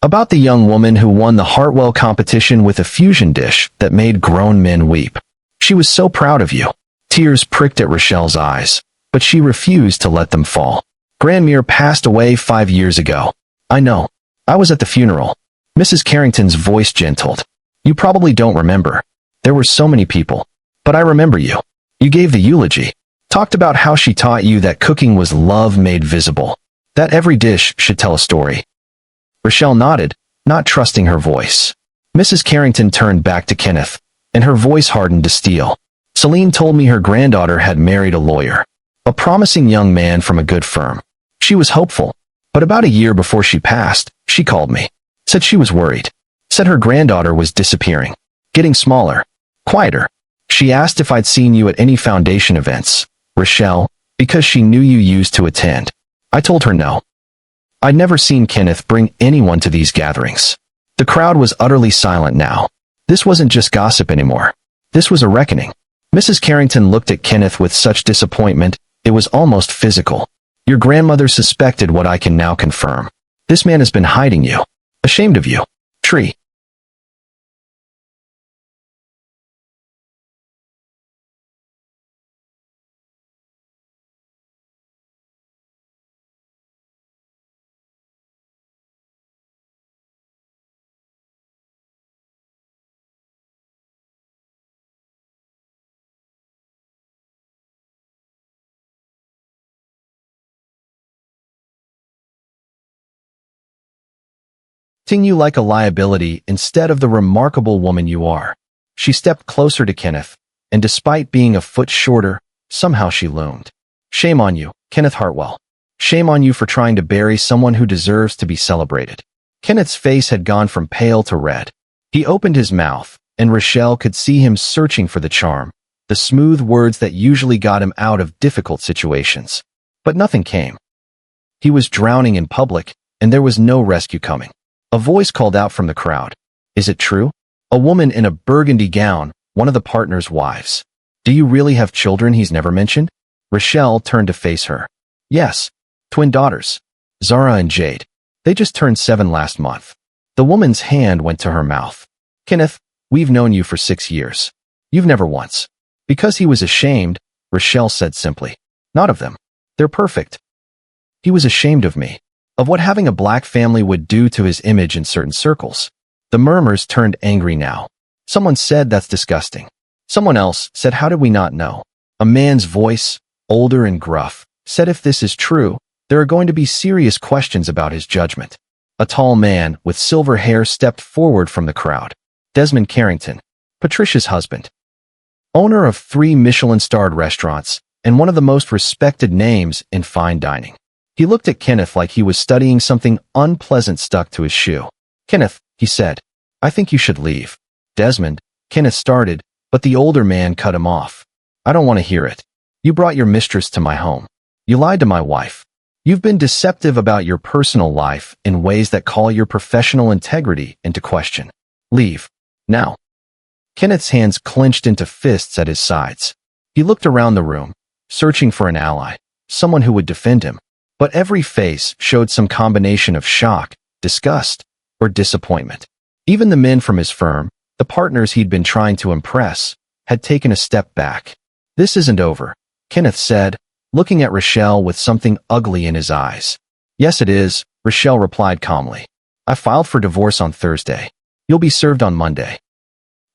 About the young woman who won the Hartwell competition with a fusion dish that made grown men weep. She was so proud of you. Tears pricked at Rochelle's eyes, but she refused to let them fall. Grandmere passed away 5 years ago. I know. I was at the funeral. Mrs. Carrington's voice gentled. You probably don't remember. There were so many people. But I remember you. You gave the eulogy. Talked about how she taught you that cooking was love made visible. That every dish should tell a story. Rochelle nodded, not trusting her voice. Mrs. Carrington turned back to Kenneth, and her voice hardened to steel. Celine told me her granddaughter had married a lawyer. A promising young man from a good firm. She was hopeful, but about a year before she passed, she called me. Said she was worried. Said her granddaughter was disappearing. Getting smaller. Quieter. She asked if I'd seen you at any foundation events, Rochelle, because she knew you used to attend. I told her no. I'd never seen Kenneth bring anyone to these gatherings. The crowd was utterly silent now. This wasn't just gossip anymore. This was a reckoning. Mrs. Carrington looked at Kenneth with such disappointment, it was almost physical. Your grandmother suspected what I can now confirm. This man has been hiding you. Ashamed of you. Tree. Treating you like a liability instead of the remarkable woman you are. She stepped closer to Kenneth, and despite being a foot shorter, somehow she loomed. Shame on you, Kenneth Hartwell. Shame on you for trying to bury someone who deserves to be celebrated. Kenneth's face had gone from pale to red. He opened his mouth, and Rochelle could see him searching for the charm, the smooth words that usually got him out of difficult situations. But nothing came. He was drowning in public, and there was no rescue coming. A voice called out from the crowd. Is it true? A woman in a burgundy gown, one of the partner's wives. Do you really have children he's never mentioned? Rochelle turned to face her. Yes. Twin daughters. Zara and Jade. They just turned 7 last month. The woman's hand went to her mouth. Kenneth, we've known you for 6 years. You've never once. Because he was ashamed, Rochelle said simply. Not of them. They're perfect. He was ashamed of me. Of what having a black family would do to his image in certain circles. The murmurs turned angry now. Someone said that's disgusting. Someone else said how did we not know? A man's voice, older and gruff, said if this is true, there are going to be serious questions about his judgment. A tall man with silver hair stepped forward from the crowd. Desmond Carrington, Patricia's husband. Owner of 3 Michelin-starred restaurants and one of the most respected names in fine dining. He looked at Kenneth like he was studying something unpleasant stuck to his shoe. Kenneth, he said, I think you should leave. Desmond, Kenneth started, but the older man cut him off. I don't want to hear it. You brought your mistress to my home. You lied to my wife. You've been deceptive about your personal life in ways that call your professional integrity into question. Leave. Now. Kenneth's hands clenched into fists at his sides. He looked around the room, searching for an ally, someone who would defend him. But every face showed some combination of shock, disgust, or disappointment. Even the men from his firm, the partners he'd been trying to impress, had taken a step back. This isn't over, Kenneth said, looking at Rochelle with something ugly in his eyes. Yes, it is, Rochelle replied calmly. I filed for divorce on Thursday. You'll be served on Monday.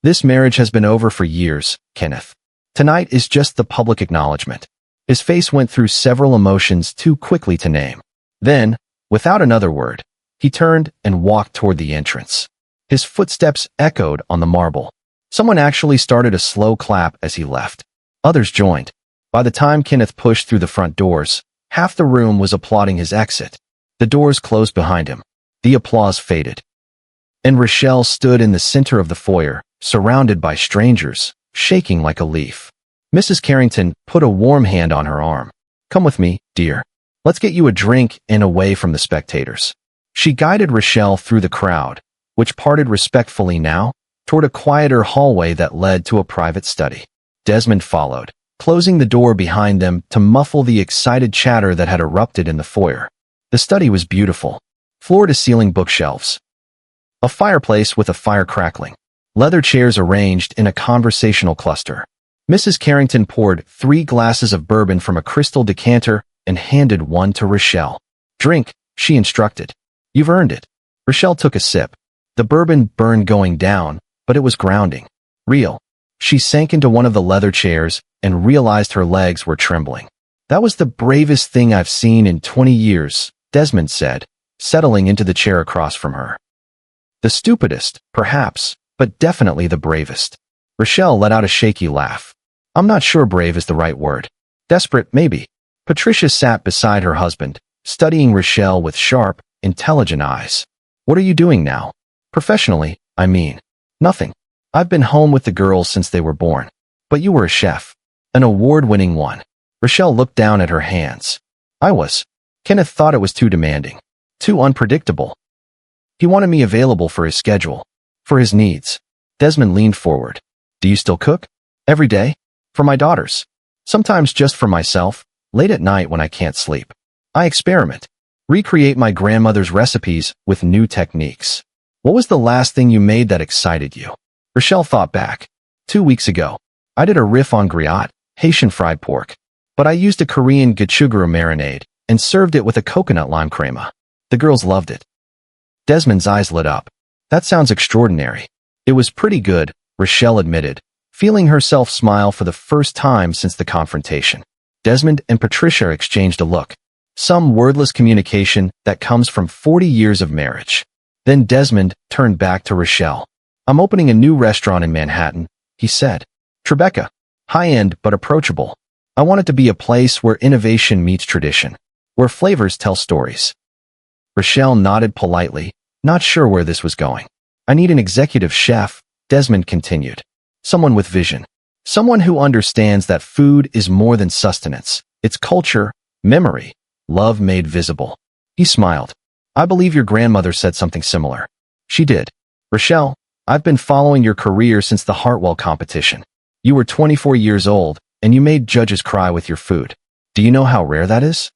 This marriage has been over for years, Kenneth. Tonight is just the public acknowledgement. His face went through several emotions too quickly to name. Then, without another word, he turned and walked toward the entrance. His footsteps echoed on the marble. Someone actually started a slow clap as he left. Others joined. By the time Kenneth pushed through the front doors, half the room was applauding his exit. The doors closed behind him. The applause faded. And Rochelle stood in the center of the foyer, surrounded by strangers, shaking like a leaf. Mrs. Carrington put a warm hand on her arm. Come with me, dear. Let's get you a drink and away from the spectators. She guided Rochelle through the crowd, which parted respectfully now, toward a quieter hallway that led to a private study. Desmond followed, closing the door behind them to muffle the excited chatter that had erupted in the foyer. The study was beautiful. Floor-to-ceiling bookshelves. A fireplace with a fire crackling. Leather chairs arranged in a conversational cluster. Mrs. Carrington poured 3 glasses of bourbon from a crystal decanter and handed one to Rochelle. Drink, she instructed. You've earned it. Rochelle took a sip. The bourbon burned going down, but it was grounding. Real. She sank into one of the leather chairs and realized her legs were trembling. That was the bravest thing I've seen in 20 years, Desmond said, settling into the chair across from her. The stupidest, perhaps, but definitely the bravest. Rochelle let out a shaky laugh. I'm not sure brave is the right word. Desperate, maybe. Patricia sat beside her husband, studying Rochelle with sharp, intelligent eyes. What are you doing now? Professionally, I mean. Nothing. I've been home with the girls since they were born. But you were a chef. An award-winning one. Rochelle looked down at her hands. I was. Kenneth thought it was too demanding. Too unpredictable. He wanted me available for his schedule. For his needs. Desmond leaned forward. Do you still cook? Every day? For my daughters. Sometimes just for myself, late at night when I can't sleep. I experiment. Recreate my grandmother's recipes with new techniques. What was the last thing you made that excited you? Rochelle thought back. 2 weeks ago. I did a riff on griot, Haitian fried pork. But I used a Korean gochujang marinade and served it with a coconut lime crema. The girls loved it. Desmond's eyes lit up. That sounds extraordinary. It was pretty good, Rochelle admitted, feeling herself smile for the first time since the confrontation. Desmond and Patricia exchanged a look. Some wordless communication that comes from 40 years of marriage. Then Desmond turned back to Rochelle. I'm opening a new restaurant in Manhattan, he said. Tribeca. High-end but approachable. I want it to be a place where innovation meets tradition. Where flavors tell stories. Rochelle nodded politely, not sure where this was going. I need an executive chef, Desmond continued. Someone with vision. Someone who understands that food is more than sustenance. It's culture, memory, love made visible. He smiled. I believe your grandmother said something similar. She did. Rochelle, I've been following your career since the Hartwell competition. You were 24 years old, and you made judges cry with your food. Do you know how rare that is?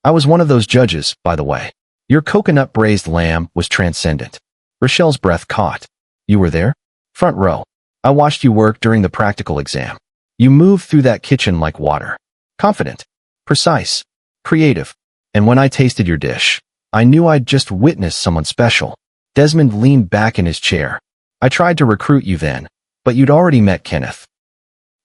I was one of those judges, by the way. Your coconut braised lamb was transcendent. Rochelle's breath caught. You were there? Front row. I watched you work during the practical exam. You moved through that kitchen like water. Confident. Precise. Creative. And when I tasted your dish, I knew I'd just witnessed someone special. Desmond leaned back in his chair. I tried to recruit you then, but you'd already met Kenneth.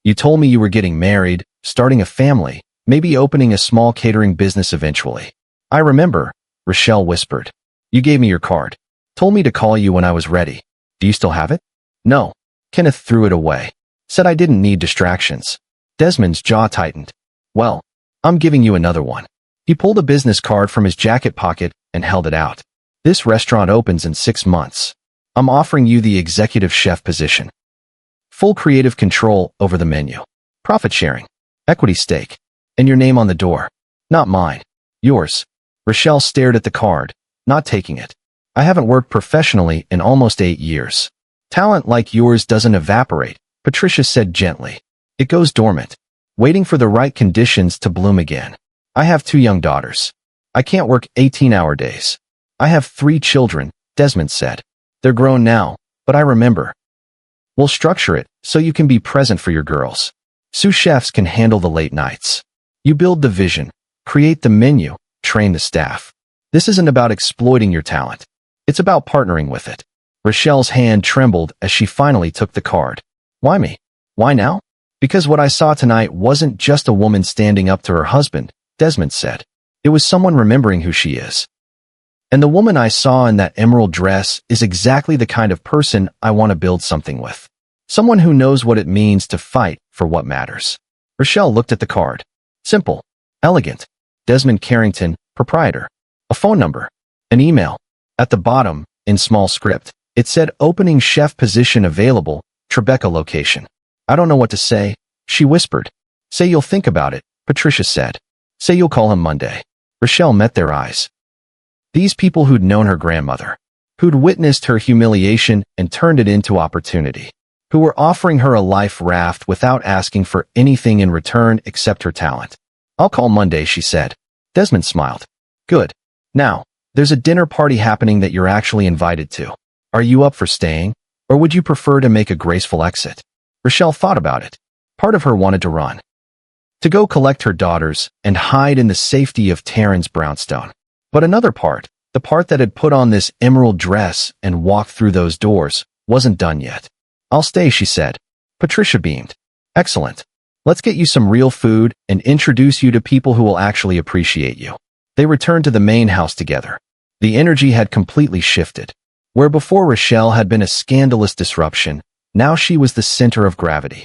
You told me you were getting married, starting a family, maybe opening a small catering business eventually. I remember, Rochelle whispered. You gave me your card. Told me to call you when I was ready. Do you still have it? No. Kenneth threw it away. Said I didn't need distractions. Desmond's jaw tightened. Well, I'm giving you another one. He pulled a business card from his jacket pocket and held it out. This restaurant opens in 6 months. I'm offering you the executive chef position. Full creative control over the menu. Profit sharing. Equity stake. And your name on the door. Not mine. Yours. Rochelle stared at the card, not taking it. I haven't worked professionally in almost 8 years. Talent like yours doesn't evaporate, Patricia said gently. It goes dormant, waiting for the right conditions to bloom again. I have 2 young daughters. I can't work 18-hour days. I have 3 children, Desmond said. They're grown now, but I remember. We'll structure it so you can be present for your girls. Sous chefs can handle the late nights. You build the vision, create the menu, train the staff. This isn't about exploiting your talent. It's about partnering with it. Rochelle's hand trembled as she finally took the card. Why me? Why now? Because what I saw tonight wasn't just a woman standing up to her husband, Desmond said. It was someone remembering who she is. And the woman I saw in that emerald dress is exactly the kind of person I want to build something with. Someone who knows what it means to fight for what matters. Rochelle looked at the card. Simple. Elegant. Desmond Carrington, proprietor. A phone number. An email. At the bottom, in small script, it said opening chef position available, Tribeca location. I don't know what to say, she whispered. Say you'll think about it, Patricia said. Say you'll call him Monday. Rochelle met their eyes. These people who'd known her grandmother, who'd witnessed her humiliation and turned it into opportunity, who were offering her a life raft without asking for anything in return except her talent. I'll call Monday, she said. Desmond smiled. Good. Now, there's a dinner party happening that you're actually invited to. Are you up for staying, or would you prefer to make a graceful exit? Rochelle thought about it. Part of her wanted to run. To go collect her daughters and hide in the safety of Terran's brownstone. But another part, the part that had put on this emerald dress and walked through those doors, wasn't done yet. I'll stay, she said. Patricia beamed. Excellent. Let's get you some real food and introduce you to people who will actually appreciate you. They returned to the main house together. The energy had completely shifted. Where before Rochelle had been a scandalous disruption, now she was the center of gravity.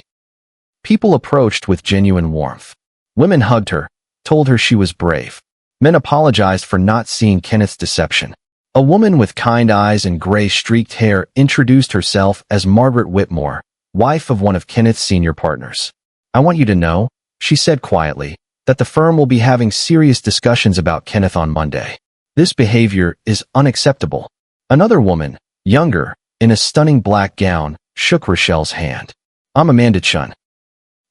People approached with genuine warmth. Women hugged her, told her she was brave. Men apologized for not seeing Kenneth's deception. A woman with kind eyes and gray-streaked hair introduced herself as Margaret Whitmore, wife of one of Kenneth's senior partners. I want you to know, she said quietly, that the firm will be having serious discussions about Kenneth on Monday. This behavior is unacceptable. Another woman, younger, in a stunning black gown, shook Rochelle's hand. I'm Amanda Chun.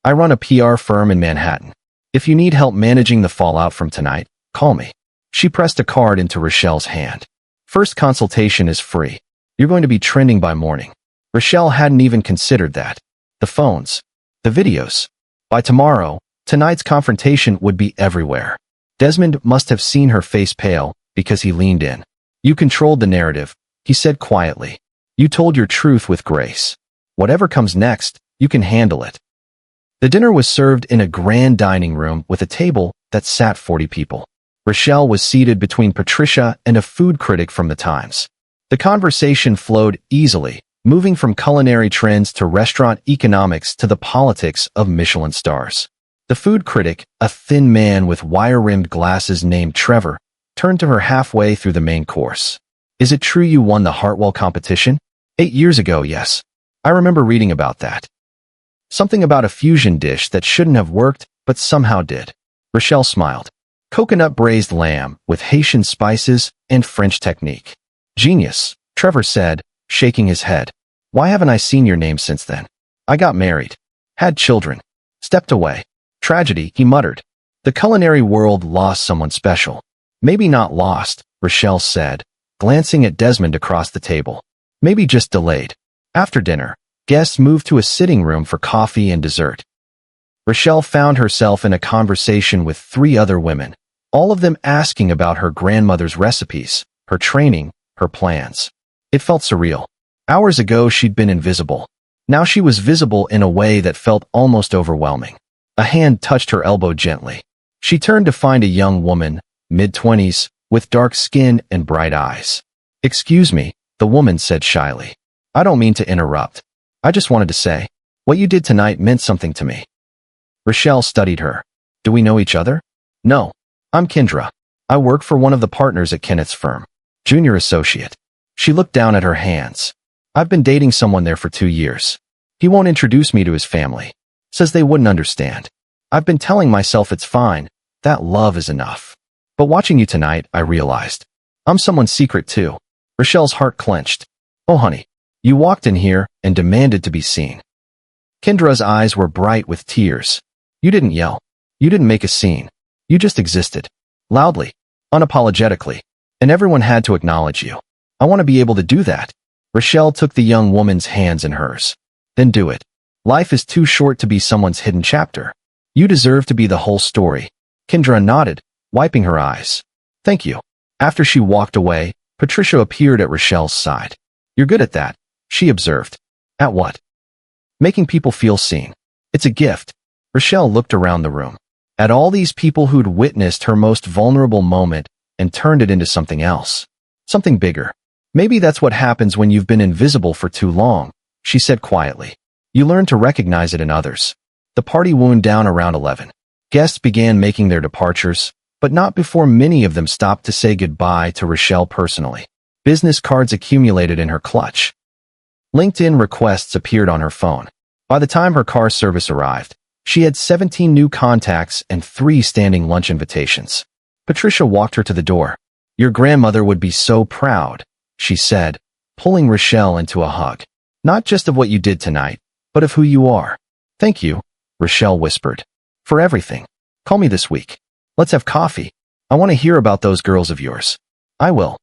I run a PR firm in Manhattan. If you need help managing the fallout from tonight, call me. She pressed a card into Rochelle's hand. First consultation is free. You're going to be trending by morning. Rochelle hadn't even considered that. The phones. The videos. By tomorrow, tonight's confrontation would be everywhere. Desmond must have seen her face pale because he leaned in. You controlled the narrative, he said quietly. You told your truth with grace. Whatever comes next, you can handle it. The dinner was served in a grand dining room with a table that sat 40 people. Rochelle was seated between Patricia and a food critic from the Times. The conversation flowed easily, moving from culinary trends to restaurant economics to the politics of Michelin stars. The food critic, a thin man with wire-rimmed glasses named Trevor, turned to her halfway through the main course. Is it true you won the Hartwell competition? 8 years ago, yes. I remember reading about that. Something about a fusion dish that shouldn't have worked, but somehow did. Rochelle smiled. Coconut braised lamb with Haitian spices and French technique. Genius, Trevor said, shaking his head. Why haven't I seen your name since then? I got married. Had children. Stepped away. Tragedy, he muttered. The culinary world lost someone special. Maybe not lost, Rochelle said, glancing at Desmond across the table. Maybe just delayed. After dinner, guests moved to a sitting room for coffee and dessert. Rochelle found herself in a conversation with 3 other women, all of them asking about her grandmother's recipes, her training, her plans. It felt surreal. Hours ago she'd been invisible. Now she was visible in a way that felt almost overwhelming. A hand touched her elbow gently. She turned to find a young woman, mid-20s, with dark skin and bright eyes. Excuse me, the woman said shyly. I don't mean to interrupt. I just wanted to say, what you did tonight meant something to me. Rochelle studied her. Do we know each other? No. I'm Kendra. I work for one of the partners at Kenneth's firm. Junior associate. She looked down at her hands. I've been dating someone there for 2 years. He won't introduce me to his family. Says they wouldn't understand. I've been telling myself it's fine. That love is enough. But watching you tonight, I realized. I'm someone's secret too. Rochelle's heart clenched. Oh honey. You walked in here and demanded to be seen. Kendra's eyes were bright with tears. You didn't yell. You didn't make a scene. You just existed. Loudly. Unapologetically. And everyone had to acknowledge you. I want to be able to do that. Rochelle took the young woman's hands in hers. Then do it. Life is too short to be someone's hidden chapter. You deserve to be the whole story. Kendra nodded, wiping her eyes. Thank you. After she walked away, Patricia appeared at Rochelle's side. You're good at that, she observed. At what? Making people feel seen. It's a gift. Rochelle looked around the room. At all these people who'd witnessed her most vulnerable moment and turned it into something else. Something bigger. Maybe that's what happens when you've been invisible for too long, she said quietly. You learn to recognize it in others. The party wound down around 11. Guests began making their departures, but not before many of them stopped to say goodbye to Rochelle personally. Business cards accumulated in her clutch. LinkedIn requests appeared on her phone. By the time her car service arrived, she had 17 new contacts and 3 standing lunch invitations. Patricia walked her to the door. Your grandmother would be so proud, she said, pulling Rochelle into a hug. Not just of what you did tonight, but of who you are. Thank you, Rochelle whispered. For everything. Call me this week. Let's have coffee. I want to hear about those girls of yours. I will.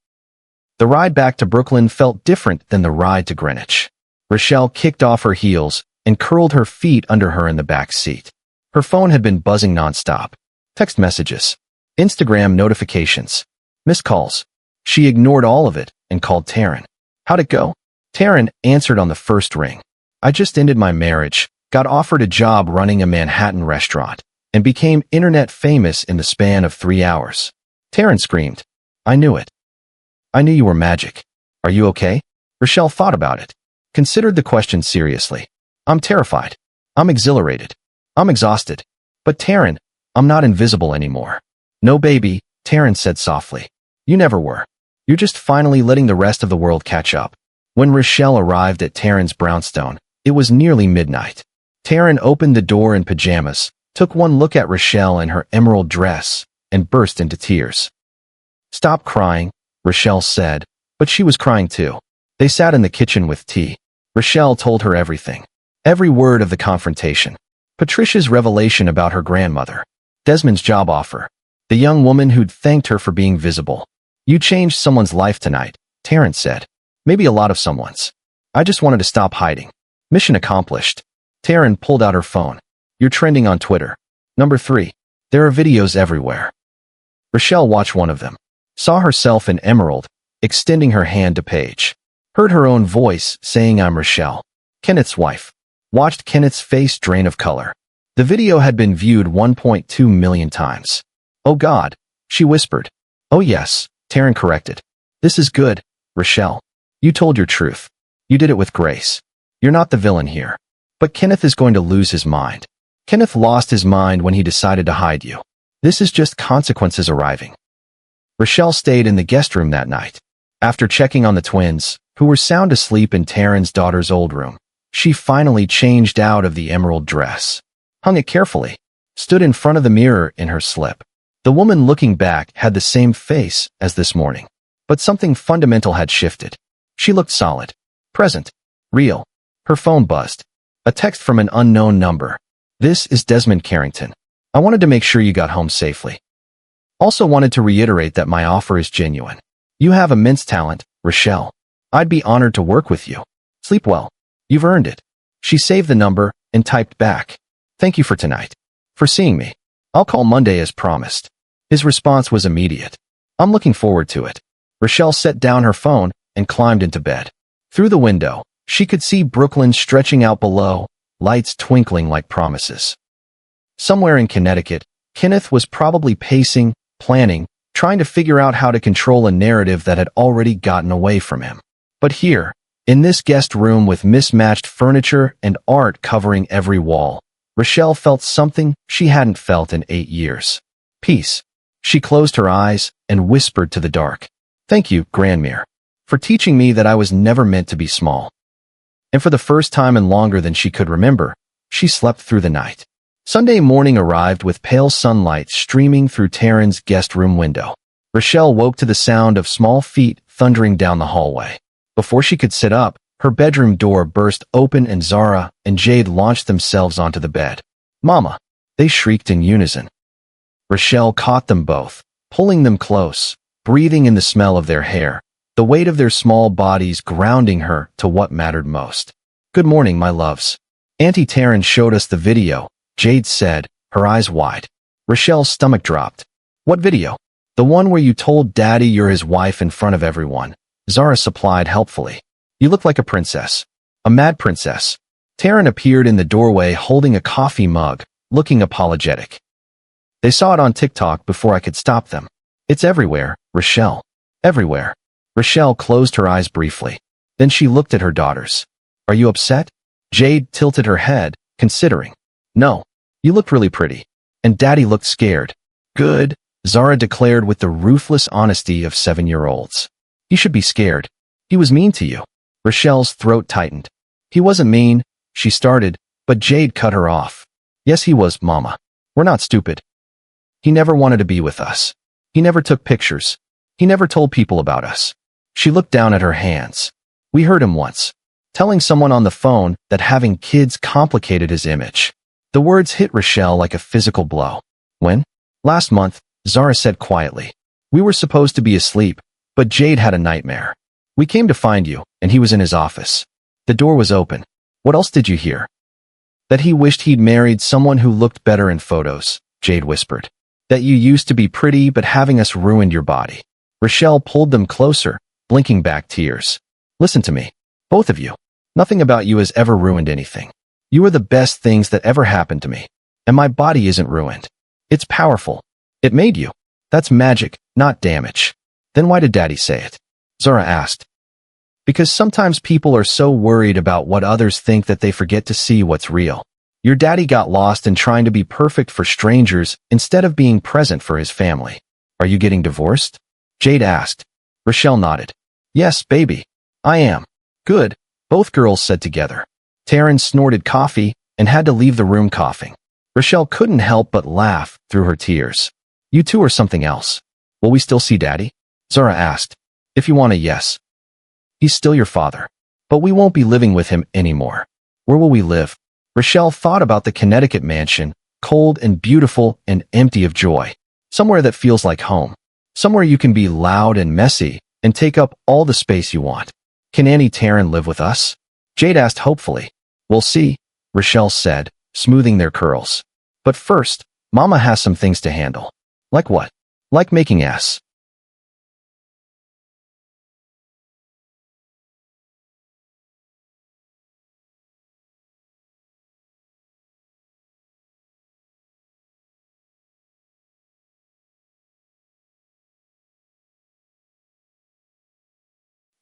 The ride back to Brooklyn felt different than the ride to Greenwich. Rochelle kicked off her heels and curled her feet under her in the back seat. Her phone had been buzzing nonstop. Text messages. Instagram notifications. Missed calls. She ignored all of it and called Taryn. How'd it go? Taryn answered on the first ring. I just ended my marriage, got offered a job running a Manhattan restaurant, and became internet famous in the span of 3 hours. Taryn screamed. I knew it. I knew you were magic. Are you okay? Rochelle thought about it. Considered the question seriously. I'm terrified. I'm exhilarated. I'm exhausted. But Taryn, I'm not invisible anymore. No baby, Taryn said softly. You never were. You're just finally letting the rest of the world catch up. When Rochelle arrived at Taryn's brownstone, it was nearly midnight. Taryn opened the door in pajamas, took one look at Rochelle in her emerald dress, and burst into tears. "Stop crying," Rochelle said, but she was crying too. They sat in the kitchen with tea. Rochelle told her everything. Every word of the confrontation. Patricia's revelation about her grandmother. Desmond's job offer. The young woman who'd thanked her for being visible. "You changed someone's life tonight," Taryn said. "Maybe a lot of someone's. I just wanted to stop hiding." Mission accomplished. Taryn pulled out her phone. "You're trending on Twitter. Number 3. There are videos everywhere." Rochelle watched one of them. Saw herself in emerald, extending her hand to Paige. Heard her own voice saying, "I'm Rochelle, Kenneth's wife." Watched Kenneth's face drain of color. The video had been viewed 1.2 million times. "Oh God," she whispered. "Oh yes," Taryn corrected. "This is good, Rochelle. You told your truth. You did it with grace. You're not the villain here. But Kenneth is going to lose his mind. Kenneth lost his mind when he decided to hide you. This is just consequences arriving." Rochelle stayed in the guest room that night. After checking on the twins, who were sound asleep in Taryn's daughter's old room, she finally changed out of the emerald dress, hung it carefully, stood in front of the mirror in her slip. The woman looking back had the same face as this morning, but something fundamental had shifted. She looked solid, present, real. Her phone buzzed. A text from an unknown number. "This is Desmond Carrington. I wanted to make sure you got home safely. Also wanted to reiterate that my offer is genuine. You have immense talent, Rochelle. I'd be honored to work with you. Sleep well. You've earned it." She saved the number and typed back, "Thank you for tonight. For seeing me. I'll call Monday as promised." His response was immediate. "I'm looking forward to it." Rochelle set down her phone and climbed into bed. Through the window, she could see Brooklyn stretching out below, lights twinkling like promises. Somewhere in Connecticut, Kenneth was probably pacing, planning, trying to figure out how to control a narrative that had already gotten away from him. But here, in this guest room with mismatched furniture and art covering every wall, Rochelle felt something she hadn't felt in 8 years. Peace. She closed her eyes and whispered to the dark, "Thank you, Grandmere, for teaching me that I was never meant to be small." And for the first time in longer than she could remember, she slept through the night. Sunday morning arrived with pale sunlight streaming through Taryn's guest room window. Rochelle woke to the sound of small feet thundering down the hallway. Before she could sit up, her bedroom door burst open and Zara and Jade launched themselves onto the bed. "Mama!" they shrieked in unison. Rochelle caught them both, pulling them close, breathing in the smell of their hair, the weight of their small bodies grounding her to what mattered most. "Good morning, my loves. Auntie Taryn showed us the video," Jade said, her eyes wide. Rochelle's stomach dropped. "What video?" "The one where you told Daddy you're his wife in front of everyone," Zara supplied helpfully. "You look like a princess. A mad princess." Taryn appeared in the doorway holding a coffee mug, looking apologetic. "They saw it on TikTok before I could stop them. It's everywhere, Rochelle. Everywhere." Rochelle closed her eyes briefly. Then she looked at her daughters. "Are you upset?" Jade tilted her head, considering. "No. You looked really pretty. And Daddy looked scared." "Good," Zara declared with the ruthless honesty of 7-year-olds. "You should be scared. He was mean to you." Rochelle's throat tightened. "He wasn't mean," she started, but Jade cut her off. "Yes, he was, Mama. We're not stupid. He never wanted to be with us. He never took pictures. He never told people about us." She looked down at her hands. "We heard him once, telling someone on the phone that having kids complicated his image." The words hit Rochelle like a physical blow. "When?" "Last month," Zara said quietly. "We were supposed to be asleep, but Jade had a nightmare. We came to find you, and he was in his office. The door was open. What else did you hear?" "That he wished he'd married someone who looked better in photos," Jade whispered. "That you used to be pretty, but having us ruined your body." Rochelle pulled them closer, blinking back tears. "Listen to me. Both of you. Nothing about you has ever ruined anything. You are the best things that ever happened to me. And my body isn't ruined. It's powerful. It made you. That's magic, not damage." "Then why did Daddy say it?" Zara asked. "Because sometimes people are so worried about what others think that they forget to see what's real. Your daddy got lost in trying to be perfect for strangers instead of being present for his family." "Are you getting divorced?" Jade asked. Rochelle nodded. Yes, baby. I am. Good, both girls said together. Taryn snorted coffee and had to leave the room coughing. Rochelle couldn't help but laugh through her tears. You two are something else. Will we still see Daddy? Zara asked. If you want a yes. He's still your father. But we won't be living with him anymore. Where will we live? Rochelle thought about the Connecticut mansion, cold and beautiful and empty of joy. Somewhere that feels like home. Somewhere you can be loud and messy and take up all the space you want. Can Annie Taryn live with us? Jade asked hopefully. We'll see, Rochelle said, smoothing their curls. But first, Mama has some things to handle. Like what? Like making ass.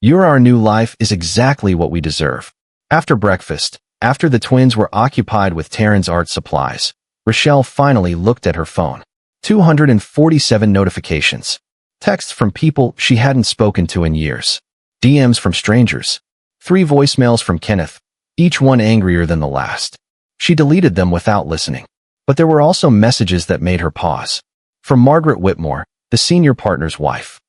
Our new life is exactly what we deserve. After breakfast, after the twins were occupied with Taryn's art supplies, Rochelle finally looked at her phone. 247 notifications. Texts from people she hadn't spoken to in years. DMs from strangers. 3 voicemails from Kenneth, each one angrier than the last. She deleted them without listening. But there were also messages that made her pause. From Margaret Whitmore, the senior partner's wife.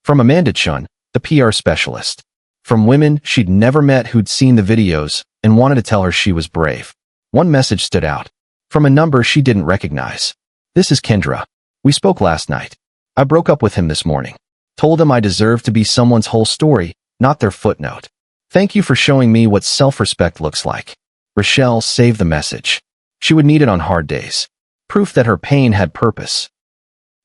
From Amanda Chun, the PR specialist. From women she'd never met who'd seen the videos and wanted to tell her she was brave. One message stood out. From a number she didn't recognize. This is Kendra. We spoke last night. I broke up with him this morning. Told him I deserve to be someone's whole story, not their footnote. Thank you for showing me what self-respect looks like. Rochelle saved the message. She would need it on hard days. Proof that her pain had purpose.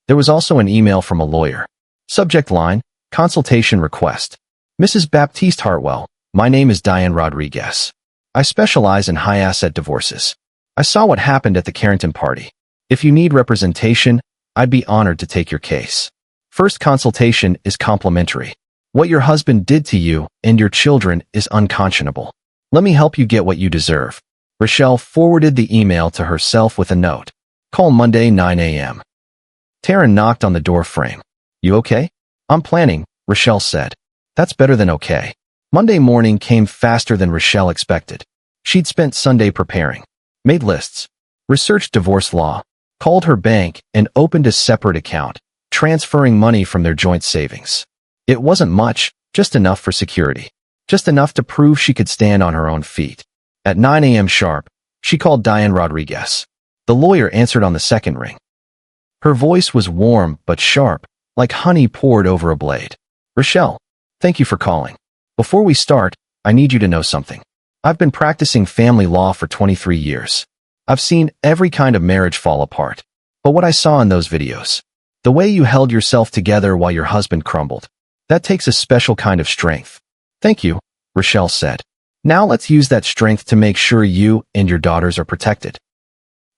There was also an email from a lawyer. Subject line, consultation request. Mrs. Baptiste Hartwell, my name is Diane Rodriguez. I specialize in high-asset divorces. I saw what happened at the Carrington party. If you need representation, I'd be honored to take your case. First consultation is complimentary. What your husband did to you and your children is unconscionable. Let me help you get what you deserve. Rochelle forwarded the email to herself with a note. Call Monday 9 a.m. Taryn knocked on the door frame. You okay? I'm planning, Rochelle said. That's better than okay. Monday morning came faster than Rochelle expected. She'd spent Sunday preparing. Made lists. Researched divorce law. Called her bank and opened a separate account, transferring money from their joint savings. It wasn't much, just enough for security. Just enough to prove she could stand on her own feet. At 9 a.m. sharp, she called Diane Rodriguez. The lawyer answered on the second ring. Her voice was warm but sharp, like honey poured over a blade. Rochelle, thank you for calling. Before we start, I need you to know something. I've been practicing family law for 23 years. I've seen every kind of marriage fall apart. But what I saw in those videos, the way you held yourself together while your husband crumbled, that takes a special kind of strength. Thank you, Rochelle said. Now let's use that strength to make sure you and your daughters are protected.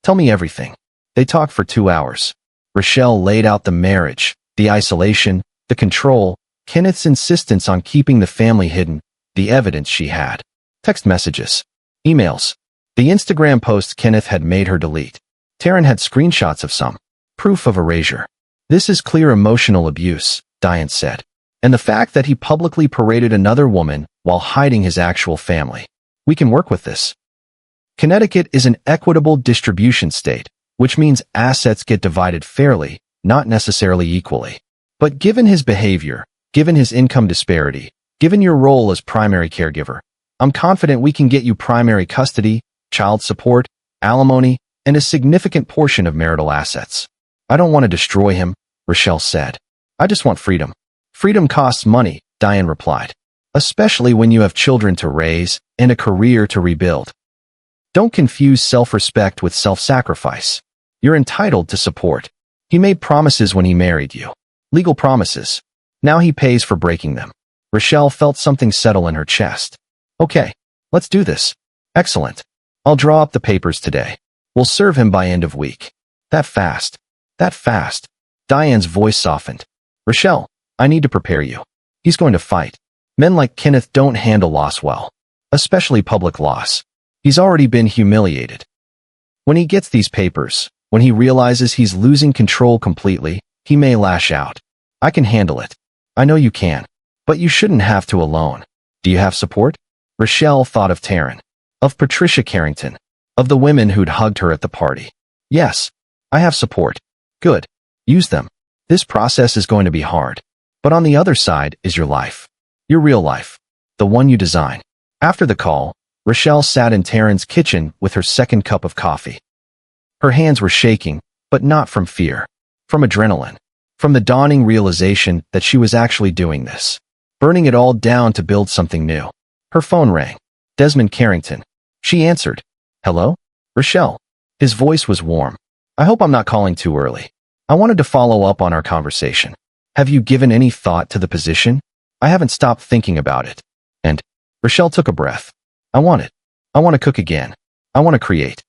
Tell me everything. They talked for 2 hours. Rochelle laid out the marriage, the isolation, the control, Kenneth's insistence on keeping the family hidden, the evidence she had. Text messages. Emails. The Instagram posts Kenneth had made her delete. Taryn had screenshots of some. Proof of erasure. This is clear emotional abuse, Diane said. And the fact that he publicly paraded another woman while hiding his actual family. We can work with this. Connecticut is an equitable distribution state, which means assets get divided fairly, not necessarily equally. But given his behavior, given his income disparity, given your role as primary caregiver, I'm confident we can get you primary custody, child support, alimony, and a significant portion of marital assets. I don't want to destroy him, Rochelle said. I just want freedom. Freedom costs money, Diane replied. Especially when you have children to raise and a career to rebuild. Don't confuse self-respect with self-sacrifice. You're entitled to support. He made promises when he married you. Legal promises. Now he pays for breaking them. Rochelle felt something settle in her chest. Okay, let's do this. Excellent. I'll draw up the papers today. We'll serve him by end of week. That fast. That fast. Diane's voice softened. Rochelle, I need to prepare you. He's going to fight. Men like Kenneth don't handle loss well. Especially public loss. He's already been humiliated. When he gets these papers, when he realizes he's losing control completely, he may lash out. I can handle it. I know you can. But you shouldn't have to alone. Do you have support? Rochelle thought of Taryn, of Patricia Carrington, of the women who'd hugged her at the party. Yes, I have support. Good. Use them. This process is going to be hard. But on the other side is your life. Your real life. The one you design. After the call, Rochelle sat in Taryn's kitchen with her second cup of coffee. Her hands were shaking, but not from fear. From adrenaline. From the dawning realization that she was actually doing this. Burning it all down to build something new. Her phone rang. Desmond Carrington. She answered. Hello? Rochelle. His voice was warm. I hope I'm not calling too early. I wanted to follow up on our conversation. Have you given any thought to the position? I haven't stopped thinking about it. And Rochelle took a breath. I want it. I want to cook again. I want to create.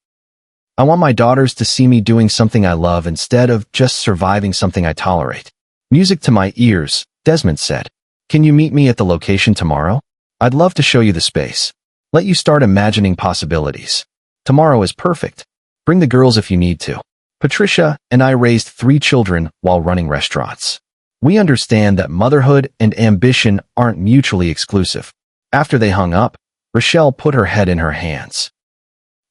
I want my daughters to see me doing something I love instead of just surviving something I tolerate. Music to my ears, Desmond said. Can you meet me at the location tomorrow? I'd love to show you the space. Let you start imagining possibilities. Tomorrow is perfect. Bring the girls if you need to. Patricia and I raised 3 children while running restaurants. We understand that motherhood and ambition aren't mutually exclusive. After they hung up, Rochelle put her head in her hands.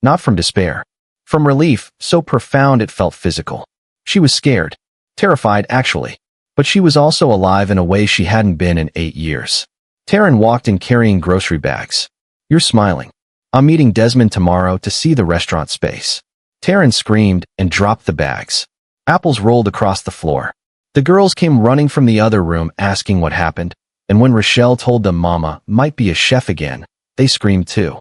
Not from despair. From relief, so profound it felt physical. She was scared. Terrified, actually. But she was also alive in a way she hadn't been in 8 years. Taryn walked in carrying grocery bags. You're smiling. I'm meeting Desmond tomorrow to see the restaurant space. Taryn screamed and dropped the bags. Apples rolled across the floor. The girls came running from the other room asking what happened, and when Rochelle told them Mama might be a chef again, they screamed too.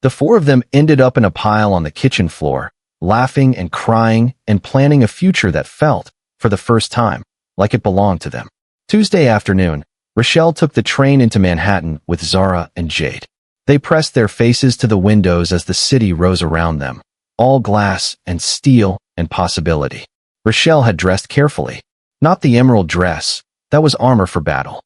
The 4 of them ended up in a pile on the kitchen floor, laughing and crying and planning a future that felt, for the first time, like it belonged to them. Tuesday afternoon, Rochelle took the train into Manhattan with Zara and Jade. They pressed their faces to the windows as the city rose around them, all glass and steel and possibility. Rochelle had dressed carefully. Not the emerald dress, that was armor for battle.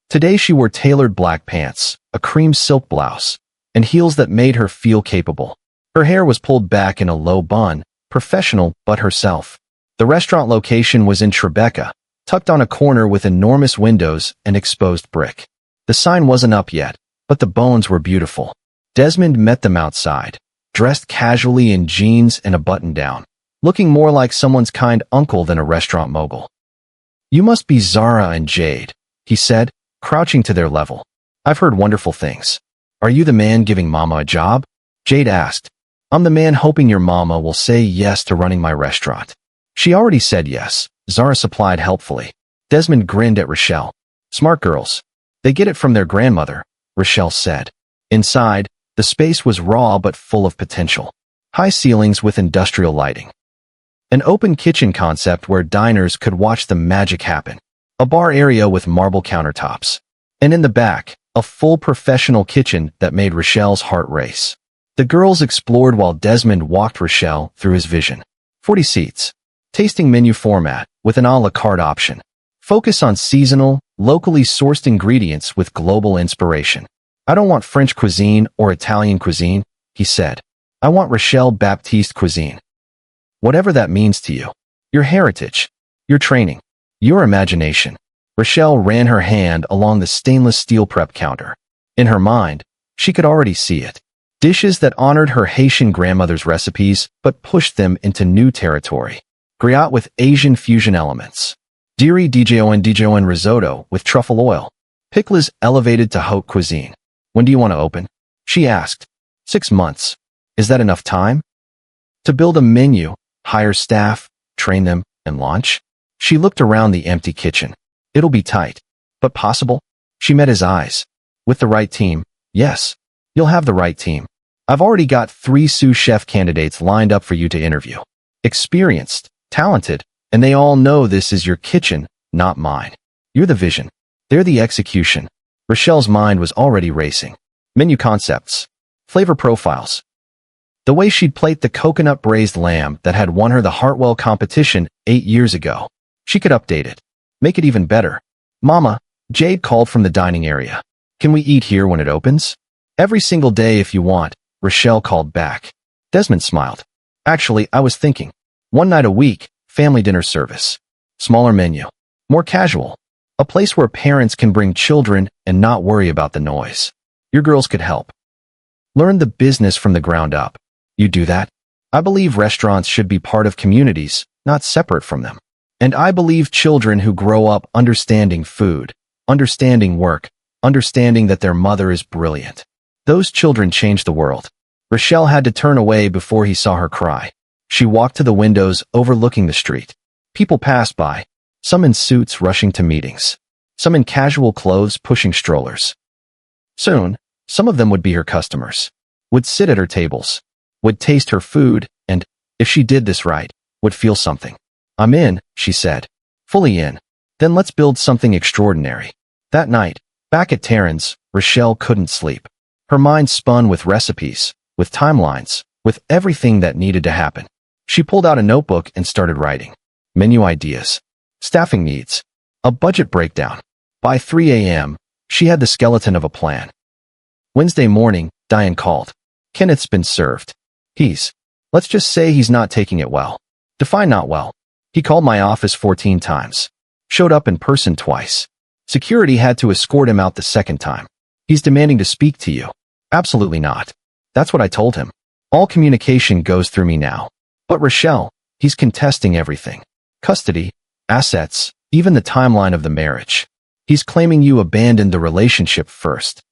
Today she wore tailored black pants, a cream silk blouse, and heels that made her feel capable. Her hair was pulled back in a low bun, professional but herself. The restaurant location was in Tribeca, tucked on a corner with enormous windows and exposed brick. The sign wasn't up yet, but the bones were beautiful. Desmond met them outside, dressed casually in jeans and a button-down, looking more like someone's kind uncle than a restaurant mogul. You must be Zara and Jade, he said, crouching to their level. I've heard wonderful things. Are you the man giving Mama a job? Jade asked. I'm the man hoping your Mama will say yes to running my restaurant. She already said yes, Zara supplied helpfully. Desmond grinned at Rochelle. Smart girls. They get it from their grandmother, Rochelle said. Inside, the space was raw but full of potential. High ceilings with industrial lighting. An open kitchen concept where diners could watch the magic happen. A bar area with marble countertops. And in the back, a full professional kitchen that made Rochelle's heart race. The girls explored while Desmond walked Rochelle through his vision. 40 seats. Tasting menu format with an a la carte option. Focus on seasonal, locally sourced ingredients with global inspiration. I don't want French cuisine or Italian cuisine, he said. I want Rochelle Baptiste cuisine. Whatever that means to you. Your heritage. Your training. Your imagination. Rochelle ran her hand along the stainless steel prep counter. In her mind, she could already see it. Dishes that honored her Haitian grandmother's recipes but pushed them into new territory. Griot with Asian fusion elements. Diri Dijon risotto with truffle oil. Pickles elevated to haute cuisine. When do you want to open? She asked. 6 months. Is that enough time? To build a menu, hire staff, train them, and launch? She looked around the empty kitchen. It'll be tight. But possible? She met his eyes. With the right team, yes. You'll have the right team. I've already got 3 sous chef candidates lined up for you to interview. Experienced, talented, and they all know this is your kitchen, not mine. You're the vision. They're the execution. Rochelle's mind was already racing. Menu concepts. Flavor profiles. The way she'd plate the coconut braised lamb that had won her the Hartwell competition 8 years ago. She could update it. Make it even better. Mama, Jade called from the dining area. Can we eat here when it opens? Every single day if you want, Rochelle called back. Desmond smiled. Actually, I was thinking. 1 night a week, family dinner service. Smaller menu. More casual. A place where parents can bring children and not worry about the noise. Your girls could help. Learn the business from the ground up. You do that? I believe restaurants should be part of communities, not separate from them. And I believe children who grow up understanding food, understanding work, understanding that their mother is brilliant. Those children change the world. Rochelle had to turn away before he saw her cry. She walked to the windows overlooking the street. People passed by, some in suits rushing to meetings, some in casual clothes pushing strollers. Soon, some of them would be her customers, would sit at her tables, would taste her food, and, if she did this right, would feel something. I'm in, she said. Fully in. Then let's build something extraordinary. That night, back at Taryn's, Rochelle couldn't sleep. Her mind spun with recipes, with timelines, with everything that needed to happen. She pulled out a notebook and started writing. Menu ideas, staffing needs, a budget breakdown. By 3 a.m., she had the skeleton of a plan. Wednesday morning, Diane called. Kenneth's been served. Let's just say he's not taking it well. Define not well. He called my office 14 times. Showed up in person twice. Security had to escort him out the second time. He's demanding to speak to you. Absolutely not. That's what I told him. All communication goes through me now. But Rochelle, he's contesting everything. Custody, assets, even the timeline of the marriage. He's claiming you abandoned the relationship first.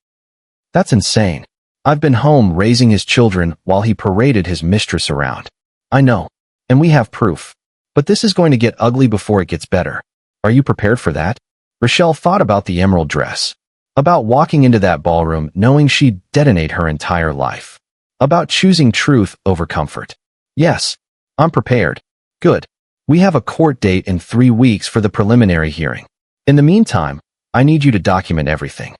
That's insane. I've been home raising his children while he paraded his mistress around. I know. And we have proof. But this is going to get ugly before it gets better. Are you prepared for that? Rochelle thought about the emerald dress. About walking into that ballroom knowing she'd detonate her entire life. About choosing truth over comfort. Yes, I'm prepared. Good. We have a court date in 3 weeks for the preliminary hearing. In the meantime, I need you to document everything.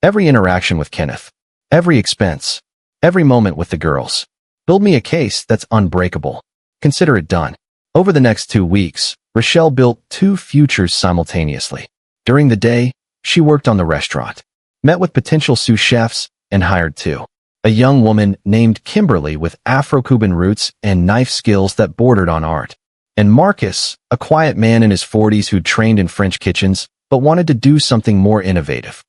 Every interaction with Kenneth. Every expense. Every moment with the girls. Build me a case that's unbreakable. Consider it done. Over the next 2 weeks, Rochelle built 2 futures simultaneously. During the day, she worked on the restaurant, met with potential sous chefs, and hired 2. A young woman named Kimberly with Afro-Cuban roots and knife skills that bordered on art. And Marcus, a quiet man in his 40s who'd trained in French kitchens, but wanted to do something more innovative.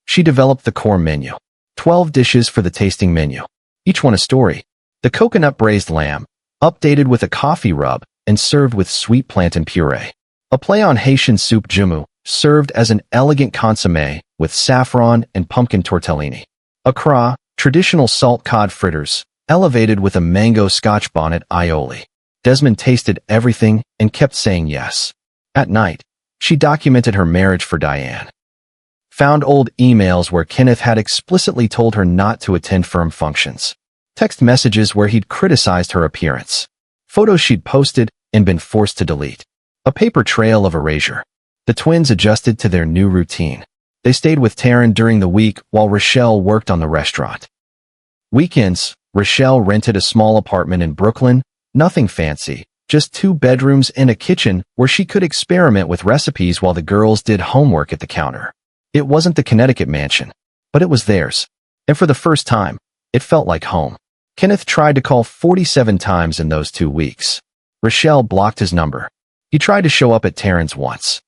She developed the core menu. 12 dishes for the tasting menu. Each one a story. The coconut braised lamb, updated with a coffee rub, and served with sweet plantain puree. A play on Haitian soup jumu, served as an elegant consommé with saffron and pumpkin tortellini. A cra, traditional salt cod fritters, elevated with a mango scotch bonnet aioli. Desmond tasted everything and kept saying yes. At night, she documented her marriage for Diane. Found old emails where Kenneth had explicitly told her not to attend firm functions. Text messages where he'd criticized her appearance. Photos she'd posted and been forced to delete. A paper trail of erasure. The twins adjusted to their new routine. They stayed with Taryn during the week while Rochelle worked on the restaurant. Weekends, Rochelle rented a small apartment in Brooklyn, nothing fancy, just 2 bedrooms and a kitchen where she could experiment with recipes while the girls did homework at the counter. It wasn't the Connecticut mansion, but it was theirs. And for the first time, it felt like home. Kenneth tried to call 47 times in those 2 weeks. Rochelle blocked his number. He tried to show up at Taryn's once.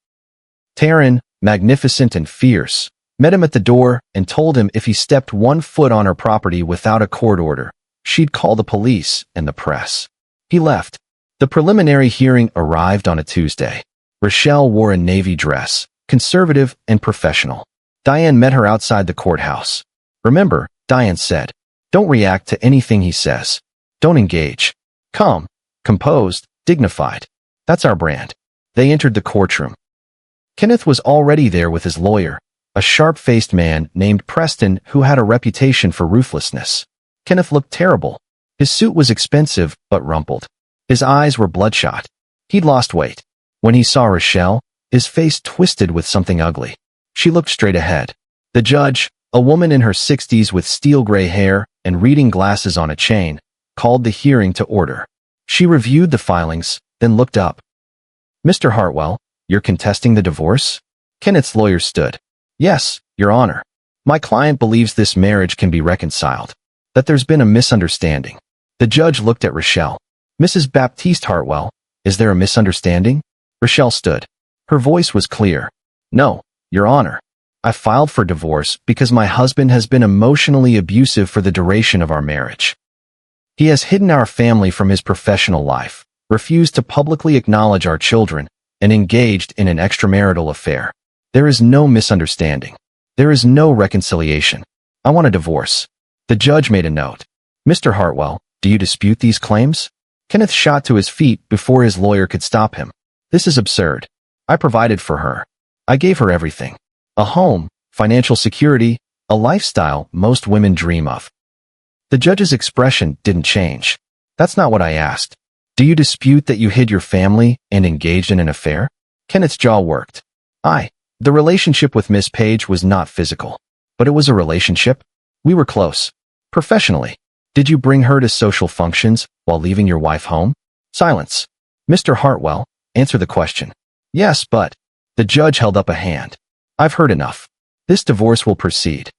Taryn, magnificent and fierce, met him at the door and told him if he stepped 1 foot on her property without a court order, she'd call the police and the press. He left. The preliminary hearing arrived on a Tuesday. Rochelle wore a navy dress, conservative and professional. Diane met her outside the courthouse. Remember, Diane said, don't react to anything he says. Don't engage. Calm, composed, dignified. That's our brand. They entered the courtroom. Kenneth was already there with his lawyer, a sharp-faced man named Preston who had a reputation for ruthlessness. Kenneth looked terrible. His suit was expensive but rumpled. His eyes were bloodshot. He'd lost weight. When he saw Rochelle, his face twisted with something ugly. She looked straight ahead. The judge, a woman in her 60s with steel-gray hair and reading glasses on a chain, called the hearing to order. She reviewed the filings, then looked up. Mr. Hartwell, you're contesting the divorce? Kenneth's lawyer stood. Yes, Your Honor. My client believes this marriage can be reconciled. That there's been a misunderstanding. The judge looked at Rochelle. Mrs. Baptiste Hartwell, is there a misunderstanding? Rochelle stood. Her voice was clear. No, Your Honor. I filed for divorce because my husband has been emotionally abusive for the duration of our marriage. He has hidden our family from his professional life, refused to publicly acknowledge our children, and engaged in an extramarital affair. There is no misunderstanding. There is no reconciliation. I want a divorce. The judge made a note. Mr. Hartwell, do you dispute these claims? Kenneth shot to his feet before his lawyer could stop him. This is absurd. I provided for her. I gave her everything. A home, financial security, a lifestyle most women dream of. The judge's expression didn't change. That's not what I asked. Do you dispute that you hid your family and engaged in an affair? Kenneth's jaw worked. The relationship with Miss Page was not physical, but it was a relationship. We were close. Professionally. Did you bring her to social functions while leaving your wife home? Silence. Mr. Hartwell, answer the question. Yes, but... The judge held up a hand. I've heard enough. This divorce will proceed.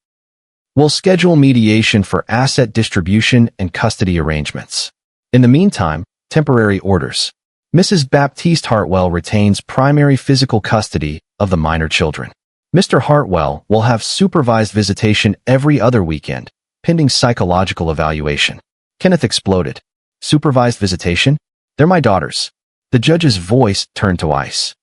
We'll schedule mediation for asset distribution and custody arrangements. In the meantime, temporary orders. Mrs. Baptiste Hartwell retains primary physical custody of the minor children. Mr. Hartwell will have supervised visitation every other weekend, pending psychological evaluation. Kenneth exploded. Supervised visitation? They're my daughters. The judge's voice turned to ice.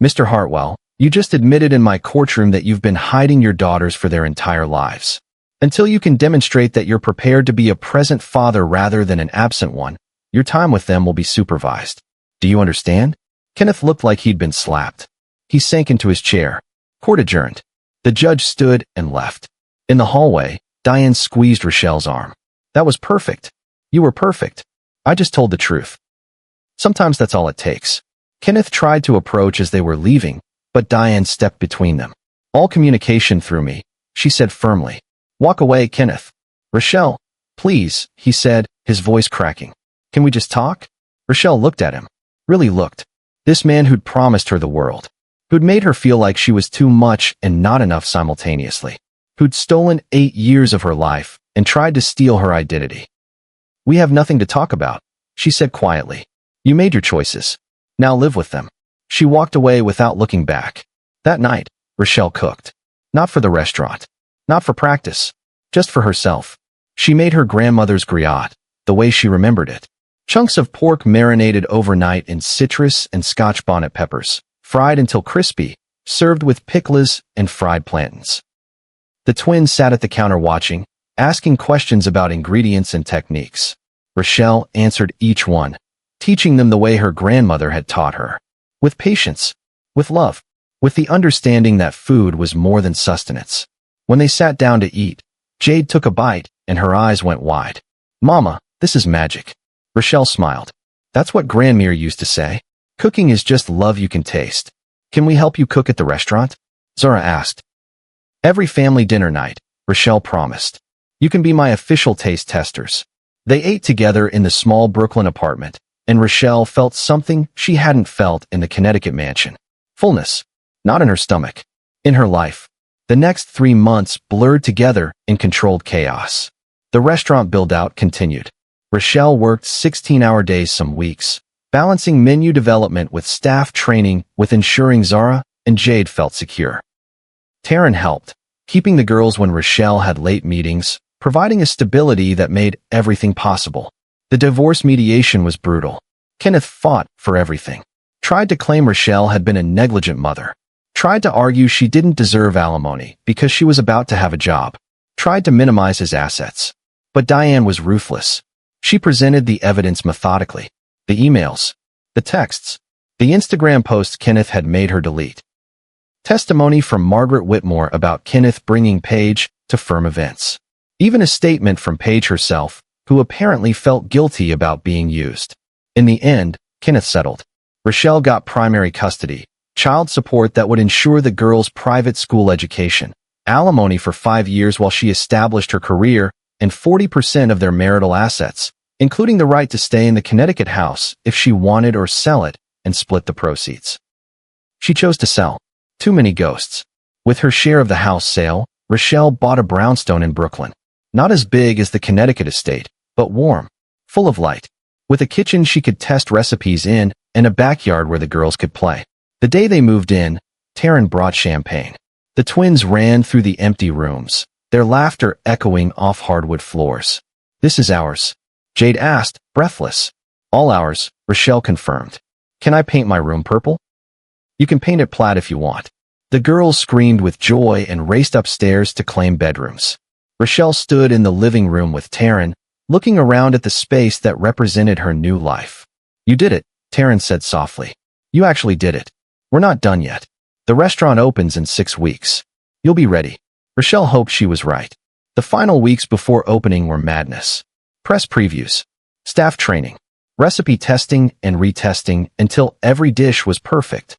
Mr. Hartwell, you just admitted in my courtroom that you've been hiding your daughters for their entire lives. Until you can demonstrate that you're prepared to be a present father rather than an absent one, your time with them will be supervised. Do you understand? Kenneth looked like he'd been slapped. He sank into his chair. Court adjourned. The judge stood and left. In the hallway, Diane squeezed Rochelle's arm. That was perfect. You were perfect. I just told the truth. Sometimes that's all it takes. Kenneth tried to approach as they were leaving, but Diane stepped between them. All communication through me, she said firmly. Walk away, Kenneth. Rochelle, please, he said, his voice cracking. Can we just talk? Rochelle looked at him. Really looked. This man who'd promised her the world. Who'd made her feel like she was too much and not enough simultaneously. Who'd stolen 8 years of her life and tried to steal her identity. We have nothing to talk about, she said quietly. You made your choices. Now live with them. She walked away without looking back. That night, Rochelle cooked. Not for the restaurant. Not for practice. Just for herself. She made her grandmother's griot, the way she remembered it. Chunks of pork marinated overnight in citrus and Scotch bonnet peppers, fried until crispy, served with pickles and fried plantains. The twins sat at the counter watching, asking questions about ingredients and techniques. Rochelle answered each one, teaching them the way her grandmother had taught her. With patience, with love, with the understanding that food was more than sustenance. When they sat down to eat, Jade took a bite and her eyes went wide. Mama, this is magic. Rochelle smiled. That's what Grandmere used to say. Cooking is just love you can taste. Can we help you cook at the restaurant? Zara asked. Every family dinner night, Rochelle promised. You can be my official taste testers. They ate together in the small Brooklyn apartment, and Rochelle felt something she hadn't felt in the Connecticut mansion. Fullness. Not in her stomach. In her life. The next 3 months blurred together in controlled chaos. The restaurant build-out continued. Rochelle worked 16-hour days some weeks, balancing menu development with staff training with ensuring Zara and Jade felt secure. Taryn helped, keeping the girls when Rochelle had late meetings, providing a stability that made everything possible. The divorce mediation was brutal. Kenneth fought for everything. Tried to claim Rochelle had been a negligent mother. Tried to argue she didn't deserve alimony because she was about to have a job. Tried to minimize his assets. But Diane was ruthless. She presented the evidence methodically. The emails. The texts. The Instagram posts Kenneth had made her delete. Testimony from Margaret Whitmore about Kenneth bringing Paige to firm events. Even a statement from Paige herself, who apparently felt guilty about being used. In the end, Kenneth settled. Rochelle got primary custody, child support that would ensure the girl's private school education, alimony for 5 years while she established her career, and 40% of their marital assets, including the right to stay in the Connecticut house if she wanted or sell it and split the proceeds. She chose to sell. Too many ghosts. With her share of the house sale, Rochelle bought a brownstone in Brooklyn. Not as big as the Connecticut estate, but warm, full of light, with a kitchen she could test recipes in and a backyard where the girls could play. The day they moved in, Taryn brought champagne. The twins ran through the empty rooms, their laughter echoing off hardwood floors. "This is ours," Jade asked, breathless. "All ours," Rochelle confirmed. "Can I paint my room purple?" "You can paint it plaid if you want." The girls screamed with joy and raced upstairs to claim bedrooms. Rochelle stood in the living room with Taryn, looking around at the space that represented her new life. "You did it," Taryn said softly. "You actually did it. We're not done yet. The restaurant opens in 6 weeks. You'll be ready." Rochelle hoped she was right. The final weeks before opening were madness. Press previews, staff training, recipe testing and retesting until every dish was perfect.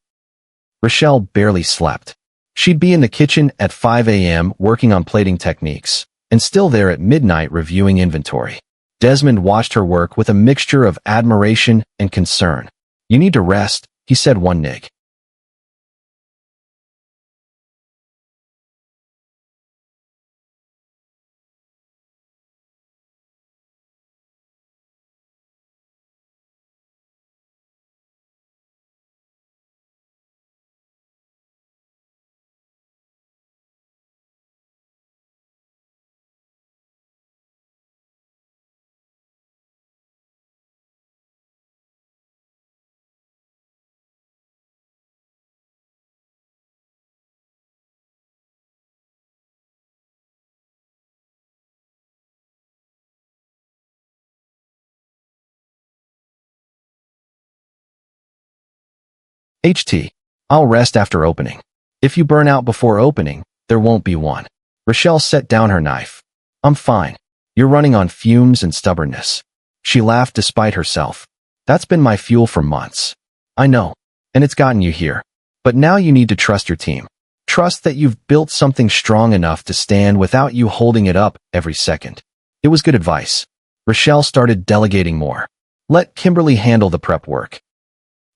Rochelle barely slept. She'd be in the kitchen at 5 a.m. working on plating techniques, and still there at midnight reviewing inventory. Desmond watched her work with a mixture of admiration and concern. "You need to rest," he said one nig. I'll rest after opening. If you burn out before opening, there won't be one." Rochelle set down her knife. "I'm fine. You're running on fumes and stubbornness." She laughed despite herself. "That's been my fuel for months." "I know, and it's gotten you here. But now you need to trust your team. Trust that you've built something strong enough to stand without you holding it up every second." It was good advice. Rochelle started delegating more. Let Kimberly handle the prep work.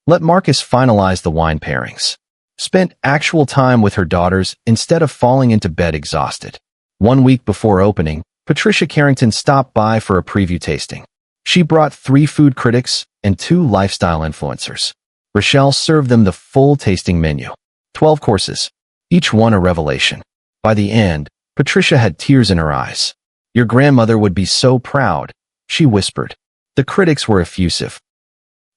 Let Marcus finalize the wine pairings. Spent actual time with her daughters instead of falling into bed exhausted. 1 week before opening, Patricia Carrington stopped by for a preview tasting. She brought 3 food critics and 2 lifestyle influencers. Rochelle served them the full tasting menu. 12 courses, each one a revelation. By the end, Patricia had tears in her eyes. "Your grandmother would be so proud," she whispered. The critics were effusive.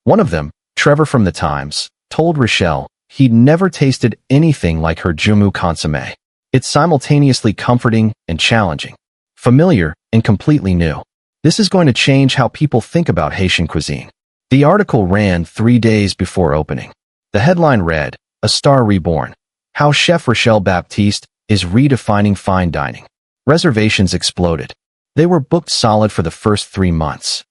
One of them, Trevor from the Times, told Rochelle he'd never tasted anything like her Jumu consommé. It's simultaneously comforting and challenging, familiar and completely new. This is going to change how people think about Haitian cuisine. The article ran 3 days before opening. The headline read, "A Star Reborn: How Chef Rochelle Baptiste is Redefining Fine Dining." Reservations exploded. They were booked solid for the first 3 months.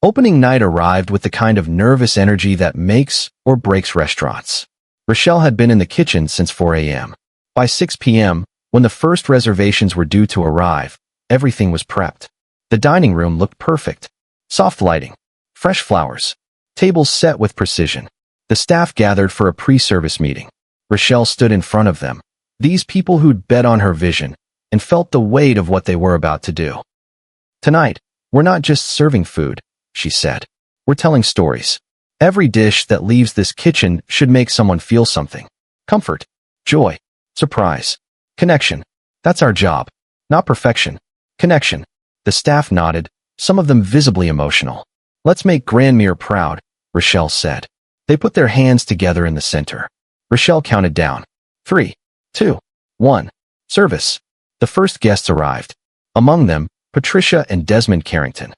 Opening night arrived with the kind of nervous energy that makes or breaks restaurants. Rochelle had been in the kitchen since 4 a.m. By 6 p.m., when the first reservations were due to arrive, everything was prepped. The dining room looked perfect. Soft lighting, fresh flowers, tables set with precision. The staff gathered for a pre-service meeting. Rochelle stood in front of them, these people who'd bet on her vision, and felt the weight of what they were about to do. "Tonight, we're not just serving food," she said. "We're telling stories. Every dish that leaves this kitchen should make someone feel something. Comfort, joy, surprise, connection. That's our job. Not perfection. Connection." The staff nodded, some of them visibly emotional. "Let's make Grandmere proud," Rochelle said. They put their hands together in the center. Rochelle counted down. 3, 2, 1. Service. The first guests arrived. Among them, Patricia and Desmond Carrington.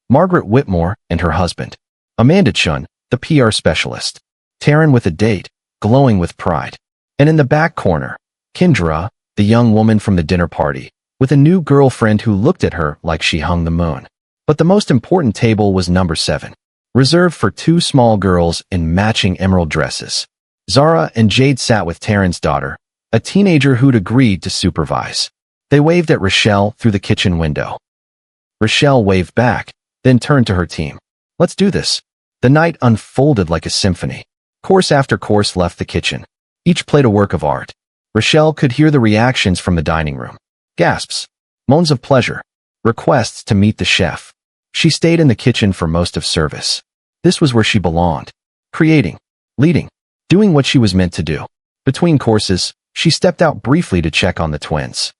Margaret Whitmore and her husband. Amanda Chun, the PR specialist. Taryn with a date, glowing with pride. And in the back corner, Kendra, the young woman from the dinner party, with a new girlfriend who looked at her like she hung the moon. But the most important table was number 7, reserved for 2 small girls in matching emerald dresses. Zara and Jade sat with Taryn's daughter, a teenager who'd agreed to supervise. They waved at Rochelle through the kitchen window. Rochelle waved back, then turned to her team. "Let's do this." The night unfolded like a symphony. Course after course left the kitchen. Each played a work of art. Rochelle could hear the reactions from the dining room. Gasps, moans of pleasure, requests to meet the chef. She stayed in the kitchen for most of service. This was where she belonged. Creating, leading, doing what she was meant to do. Between courses, she stepped out briefly to check on the twins.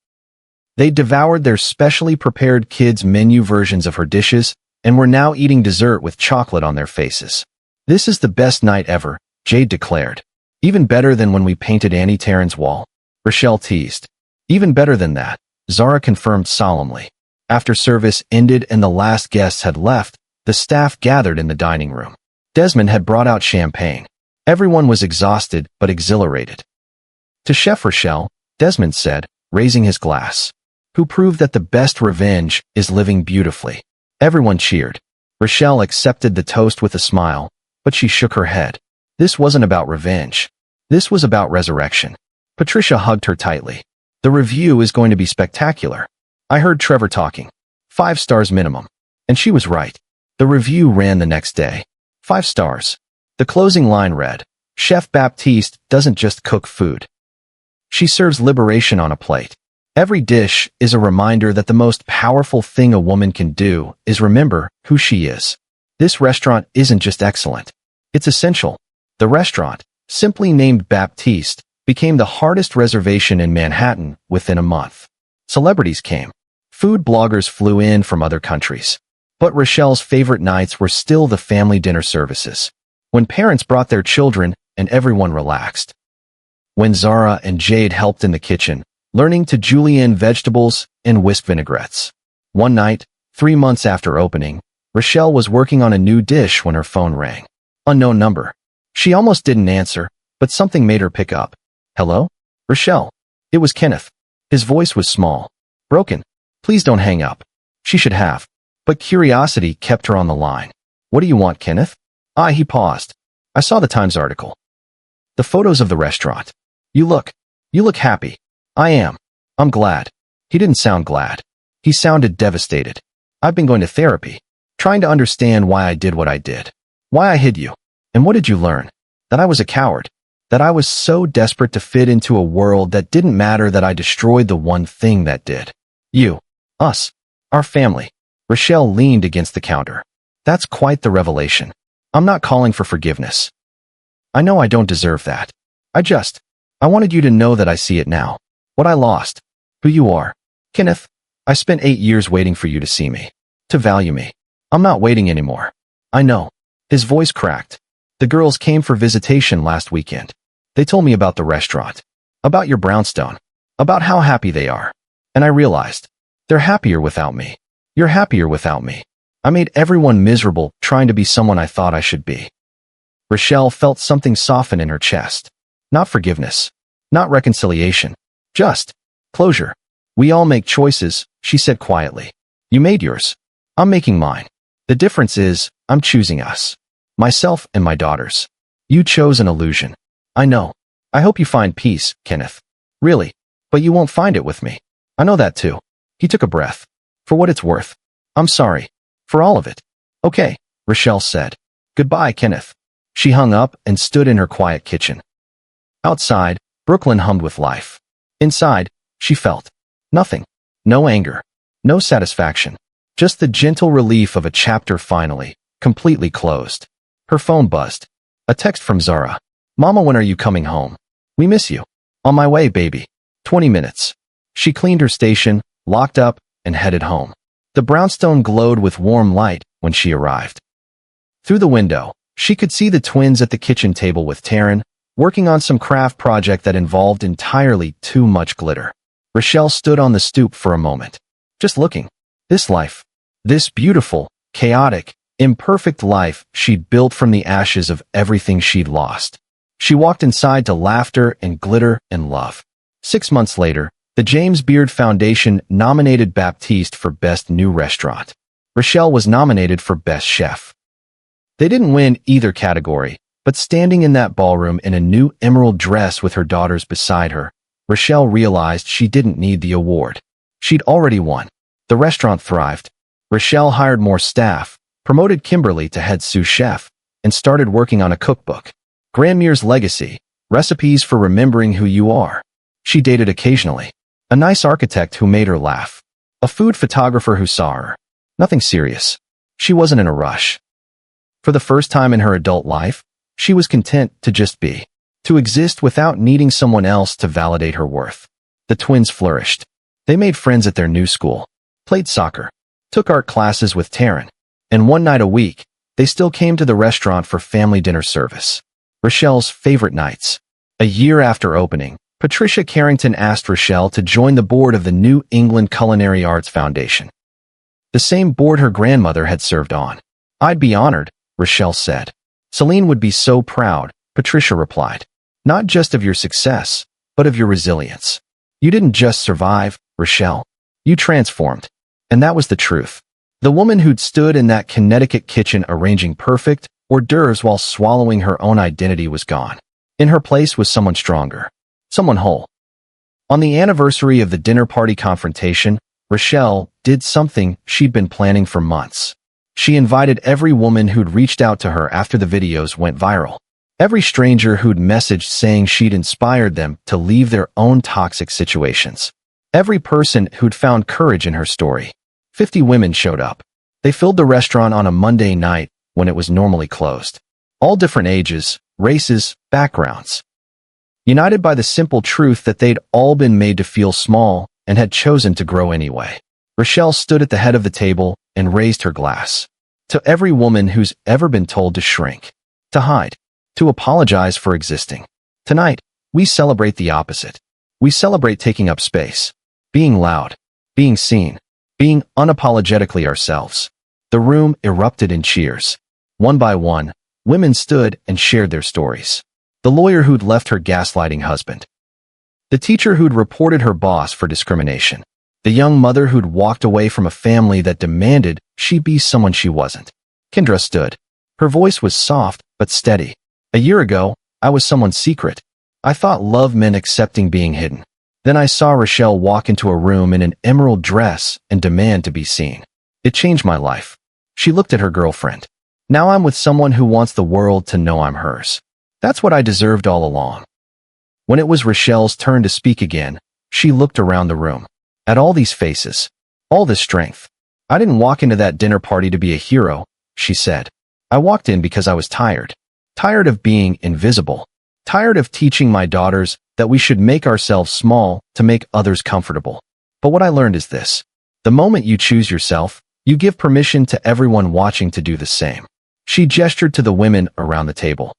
They devoured their specially prepared kids' menu versions of her dishes and were now eating dessert with chocolate on their faces. "This is the best night ever," Jade declared. "Even better than when we painted Annie Taryn's wall," Rochelle teased. "Even better than that," Zara confirmed solemnly. After service ended and the last guests had left, the staff gathered in the dining room. Desmond had brought out champagne. Everyone was exhausted but exhilarated. "To Chef Rochelle," Desmond said, raising his glass, "who proved that the best revenge is living beautifully." Everyone cheered. Rochelle accepted the toast with a smile, but she shook her head. This wasn't about revenge. This was about resurrection. Patricia hugged her tightly. "The review is going to be spectacular. I heard Trevor talking. 5 stars minimum." And she was right. The review ran the next day. 5 stars. The closing line read, "Chef Baptiste doesn't just cook food. She serves liberation on a plate." Every dish is a reminder that the most powerful thing a woman can do is remember who she is. This restaurant isn't just excellent. It's essential. The restaurant, simply named Baptiste, became the hardest reservation in Manhattan within a month. Celebrities came. Food bloggers flew in from other countries. But Rochelle's favorite nights were still the family dinner services, when parents brought their children and everyone relaxed. When Zara and Jade helped in the kitchen, learning to julienne vegetables and whisk vinaigrettes. One night, 3 months after opening, Rochelle was working on a new dish when her phone rang. Unknown number. She almost didn't answer, but something made her pick up. "Hello? Rochelle." It was Kenneth. His voice was small. Broken. "Please don't hang up." She should have. But curiosity kept her on the line. "What do you want, Kenneth?" He paused. "I saw the Times article. The photos of the restaurant. You look happy." "I am. I'm glad." He didn't sound glad. He sounded devastated. "I've been going to therapy, trying to understand why I did what I did. Why I hid you. And what did you learn? That I was a coward. That I was so desperate to fit into a world that didn't matter that I destroyed the one thing that did. You. Us. Our family." Rochelle leaned against the counter. "That's quite the revelation. I'm not calling for forgiveness. I know I don't deserve that. I wanted you to know that I see it now. What I lost. Who you are. Kenneth, I spent 8 years waiting for you to see me. To value me. I'm not waiting anymore. I know." His voice cracked. "The girls came for visitation last weekend. They told me about the restaurant. About your brownstone. About how happy they are. And I realized. They're happier without me. You're happier without me. I made everyone miserable trying to be someone I thought I should be." Rochelle felt something soften in her chest. Not forgiveness. Not reconciliation. Just closure. "We all make choices," she said quietly. "You made yours. I'm making mine. The difference is, I'm choosing us. Myself and my daughters. You chose an illusion. I know. I hope you find peace, Kenneth. Really. But you won't find it with me. I know that too." He took a breath. "For what it's worth. I'm sorry. For all of it." "Okay," Rochelle said. "Goodbye, Kenneth." She hung up and stood in her quiet kitchen. Outside, Brooklyn hummed with life. Inside, she felt nothing. No anger. No satisfaction. Just the gentle relief of a chapter finally, completely closed. Her phone buzzed. A text from Zara. "Mama, when are you coming home? We miss you." "On my way, baby. 20 minutes. She cleaned her station, locked up, and headed home. The brownstone glowed with warm light when she arrived. Through the window, she could see the twins at the kitchen table with Taryn, working on some craft project that involved entirely too much glitter. Rochelle stood on the stoop for a moment, just looking. This life, this beautiful, chaotic, imperfect life she'd built from the ashes of everything she'd lost. She walked inside to laughter and glitter and love. 6 months later, the James Beard Foundation nominated Baptiste for Best New Restaurant. Rochelle was nominated for Best Chef. They didn't win either category, but standing in that ballroom in a new emerald dress with her daughters beside her, Rochelle realized she didn't need the award. She'd already won. The restaurant thrived. Rochelle hired more staff, promoted Kimberly to head sous chef, and started working on a cookbook. Grandmere's Legacy, Recipes for Remembering Who You Are. She dated occasionally. A nice architect who made her laugh. A food photographer who saw her. Nothing serious. She wasn't in a rush. For the first time in her adult life, she was content to just be. to exist without needing someone else to validate her worth. The twins flourished. They made friends at their new school, played soccer, took art classes with Taryn, and one night a week, they still came to the restaurant for family dinner service. Rochelle's favorite nights. A year after opening, Patricia Carrington asked Rochelle to join the board of the New England Culinary Arts Foundation, the same board her grandmother had served on. "I'd be honored," Rochelle said. "Celine would be so proud," Patricia replied. "Not just of your success, but of your resilience. You didn't just survive, Rochelle. You transformed." And that was the truth. The woman who'd stood in that Connecticut kitchen arranging perfect hors d'oeuvres while swallowing her own identity was gone. In her place was someone stronger, someone whole. On the anniversary of the dinner party confrontation, Rochelle did something she'd been planning for months. She invited every woman who'd reached out to her after the videos went viral. Every stranger who'd messaged saying she'd inspired them to leave their own toxic situations. Every person who'd found courage in her story. 50 women showed up. They filled the restaurant on a Monday night when it was normally closed. All different ages, races, backgrounds. United by the simple truth that they'd all been made to feel small and had chosen to grow anyway. Rochelle stood at the head of the table and raised her glass. To every woman who's ever been told to shrink, to hide, to apologize for existing. Tonight, we celebrate the opposite. We celebrate taking up space, being loud, being seen, being unapologetically ourselves. The room erupted in cheers. One by one, women stood and shared their stories. The lawyer who'd left her gaslighting husband. The teacher who'd reported her boss for discrimination. The young mother who'd walked away from a family that demanded she be someone she wasn't. Kendra stood. Her voice was soft but steady. "A year ago, I was someone's secret. I thought love meant accepting being hidden. Then I saw Rochelle walk into a room in an emerald dress and demand to be seen. It changed my life." She looked at her girlfriend. "Now I'm with someone who wants the world to know I'm hers. That's what I deserved all along." When it was Rochelle's turn to speak again, she looked around the room. At all these faces, all this strength. "I didn't walk into that dinner party to be a hero," she said. "I walked in because I was tired. Tired of being invisible. Tired of teaching my daughters that we should make ourselves small to make others comfortable. But what I learned is this. The moment you choose yourself, you give permission to everyone watching to do the same." She gestured to the women around the table.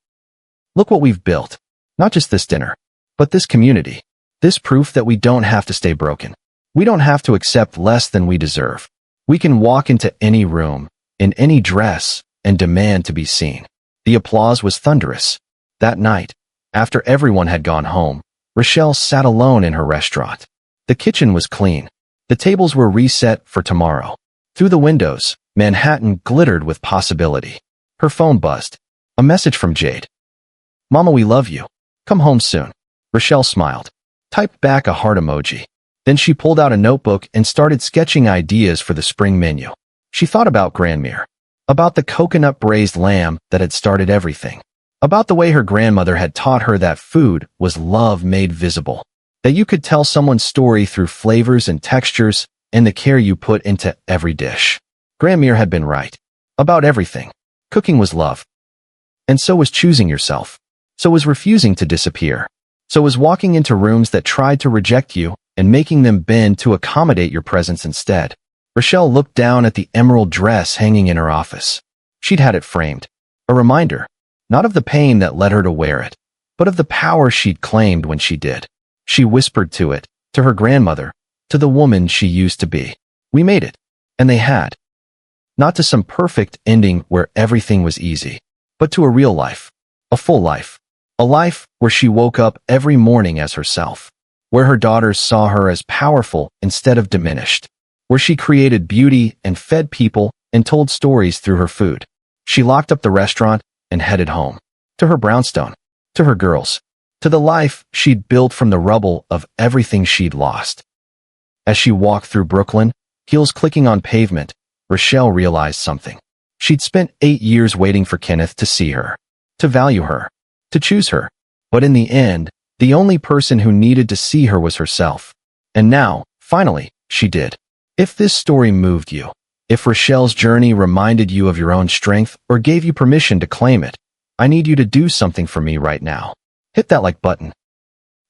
"Look what we've built. Not just this dinner, but this community. This proof that we don't have to stay broken. We don't have to accept less than we deserve. We can walk into any room, in any dress, and demand to be seen." The applause was thunderous. That night, after everyone had gone home, Rochelle sat alone in her restaurant. The kitchen was clean. The tables were reset for tomorrow. Through the windows, Manhattan glittered with possibility. Her phone buzzed. A message from Jade. "Mama, we love you. Come home soon." Rochelle smiled, typed back a heart emoji. Then she pulled out a notebook and started sketching ideas for the spring menu. She thought about Grandmere, about the coconut braised lamb that had started everything, about the way her grandmother had taught her that food was love made visible, that you could tell someone's story through flavors and textures and the care you put into every dish. Grandmere had been right. About everything. Cooking was love. And so was choosing yourself. So was refusing to disappear. So was walking into rooms that tried to reject you and making them bend to accommodate your presence instead. Rochelle looked down at the emerald dress hanging in her office. She'd had it framed. A reminder, not of the pain that led her to wear it, but of the power she'd claimed when she did. She whispered to it, to her grandmother, to the woman she used to be. We made it. And they had. Not to some perfect ending where everything was easy, but to a real life. A full life. A life where she woke up every morning as herself. Where her daughters saw her as powerful instead of diminished. Where she created beauty and fed people and told stories through her food. She locked up the restaurant and headed home. To her brownstone. To her girls. To the life she'd built from the rubble of everything she'd lost. As she walked through Brooklyn, heels clicking on pavement, Rochelle realized something. She'd spent 8 years waiting for Kenneth to see her, to value her, to choose her. But in the end, the only person who needed to see her was herself. And now, finally, she did. If this story moved you, if Rochelle's journey reminded you of your own strength or gave you permission to claim it, I need you to do something for me right now. Hit that like button.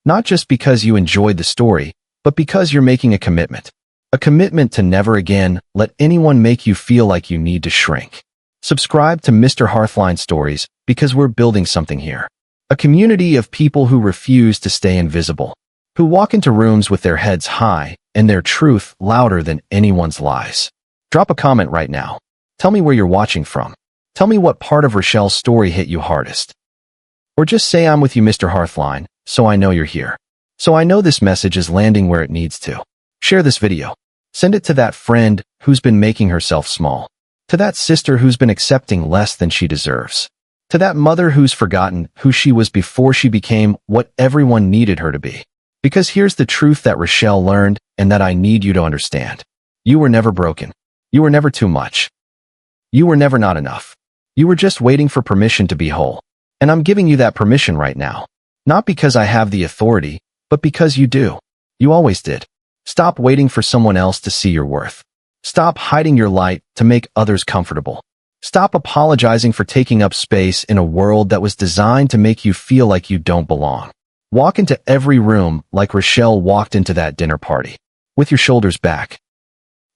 Not just because you enjoyed the story, but because you're making a commitment. A commitment to never again let anyone make you feel like you need to shrink. Subscribe to Mr. Hearthline Stories because we're building something here. A community of people who refuse to stay invisible, who walk into rooms with their heads high and their truth louder than anyone's lies. Drop a comment right now. Tell me where you're watching from. Tell me what part of Rochelle's story hit you hardest. Or just say I'm with you, Mr. Hearthline, so I know you're here. So I know this message is landing where it needs to. Share this video. Send it to that friend who's been making herself small. To that sister who's been accepting less than she deserves. To that mother who's forgotten who she was before she became what everyone needed her to be. Because here's the truth that Rochelle learned and that I need you to understand. You were never broken. You were never too much. You were never not enough. You were just waiting for permission to be whole. And I'm giving you that permission right now. Not because I have the authority, but because you do. You always did. Stop waiting for someone else to see your worth. Stop hiding your light to make others comfortable. Stop apologizing for taking up space in a world that was designed to make you feel like you don't belong. Walk into every room like Rochelle walked into that dinner party. With your shoulders back.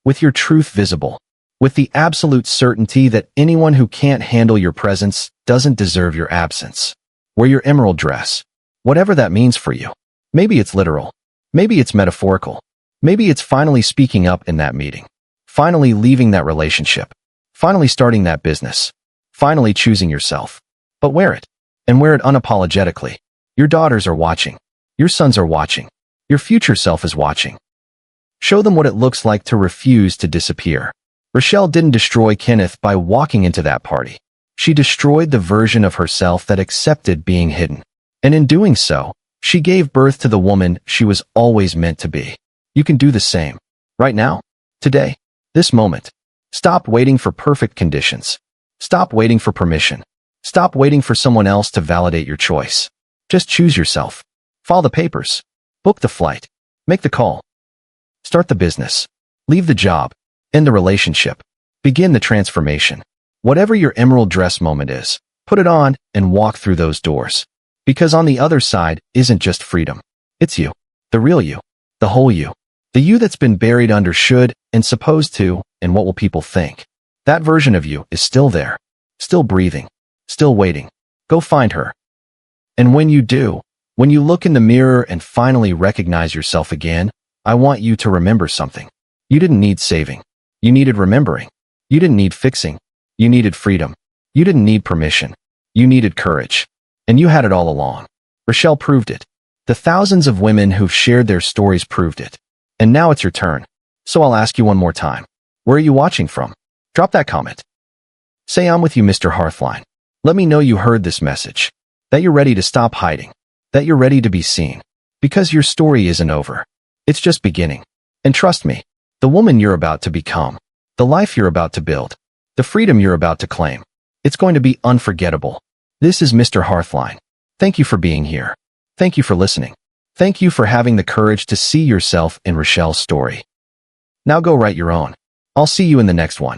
With your truth visible. With the absolute certainty that anyone who can't handle your presence doesn't deserve your absence. Wear your emerald dress. Whatever that means for you. Maybe it's literal. Maybe it's metaphorical. Maybe it's finally speaking up in that meeting. Finally leaving that relationship. Finally starting that business. Finally choosing yourself. But wear it. And wear it unapologetically. Your daughters are watching. Your sons are watching. Your future self is watching. Show them what it looks like to refuse to disappear. Rochelle didn't destroy Kenneth by walking into that party. She destroyed the version of herself that accepted being hidden. And in doing so, she gave birth to the woman she was always meant to be. You can do the same. Right now. Today. This moment. Stop waiting for perfect conditions. Stop waiting for permission. Stop waiting for someone else to validate your choice. Just choose yourself. File the papers. Book the flight. Make the call. Start the business. Leave the job. End the relationship. Begin the transformation. Whatever your emerald dress moment is, put it on and walk through those doors. Because on the other side isn't just freedom. It's you. The real you. The whole you. The you that's been buried under should and supposed to and what will people think. That version of you is still there. Still breathing. Still waiting. Go find her. And when you do, when you look in the mirror and finally recognize yourself again, I want you to remember something. You didn't need saving. You needed remembering. You didn't need fixing. You needed freedom. You didn't need permission. You needed courage. And you had it all along. Rochelle proved it. The thousands of women who've shared their stories proved it. And now it's your turn. So I'll ask you one more time. Where are you watching from? Drop that comment. Say I'm with you, Mr. Hearthline. Let me know you heard this message. That you're ready to stop hiding. That you're ready to be seen. Because your story isn't over. It's just beginning. And trust me, the woman you're about to become, the life you're about to build, the freedom you're about to claim, it's going to be unforgettable. This is Mr. Hearthline. Thank you for being here. Thank you for listening. Thank you for having the courage to see yourself in Rochelle's story. Now go write your own. I'll see you in the next one.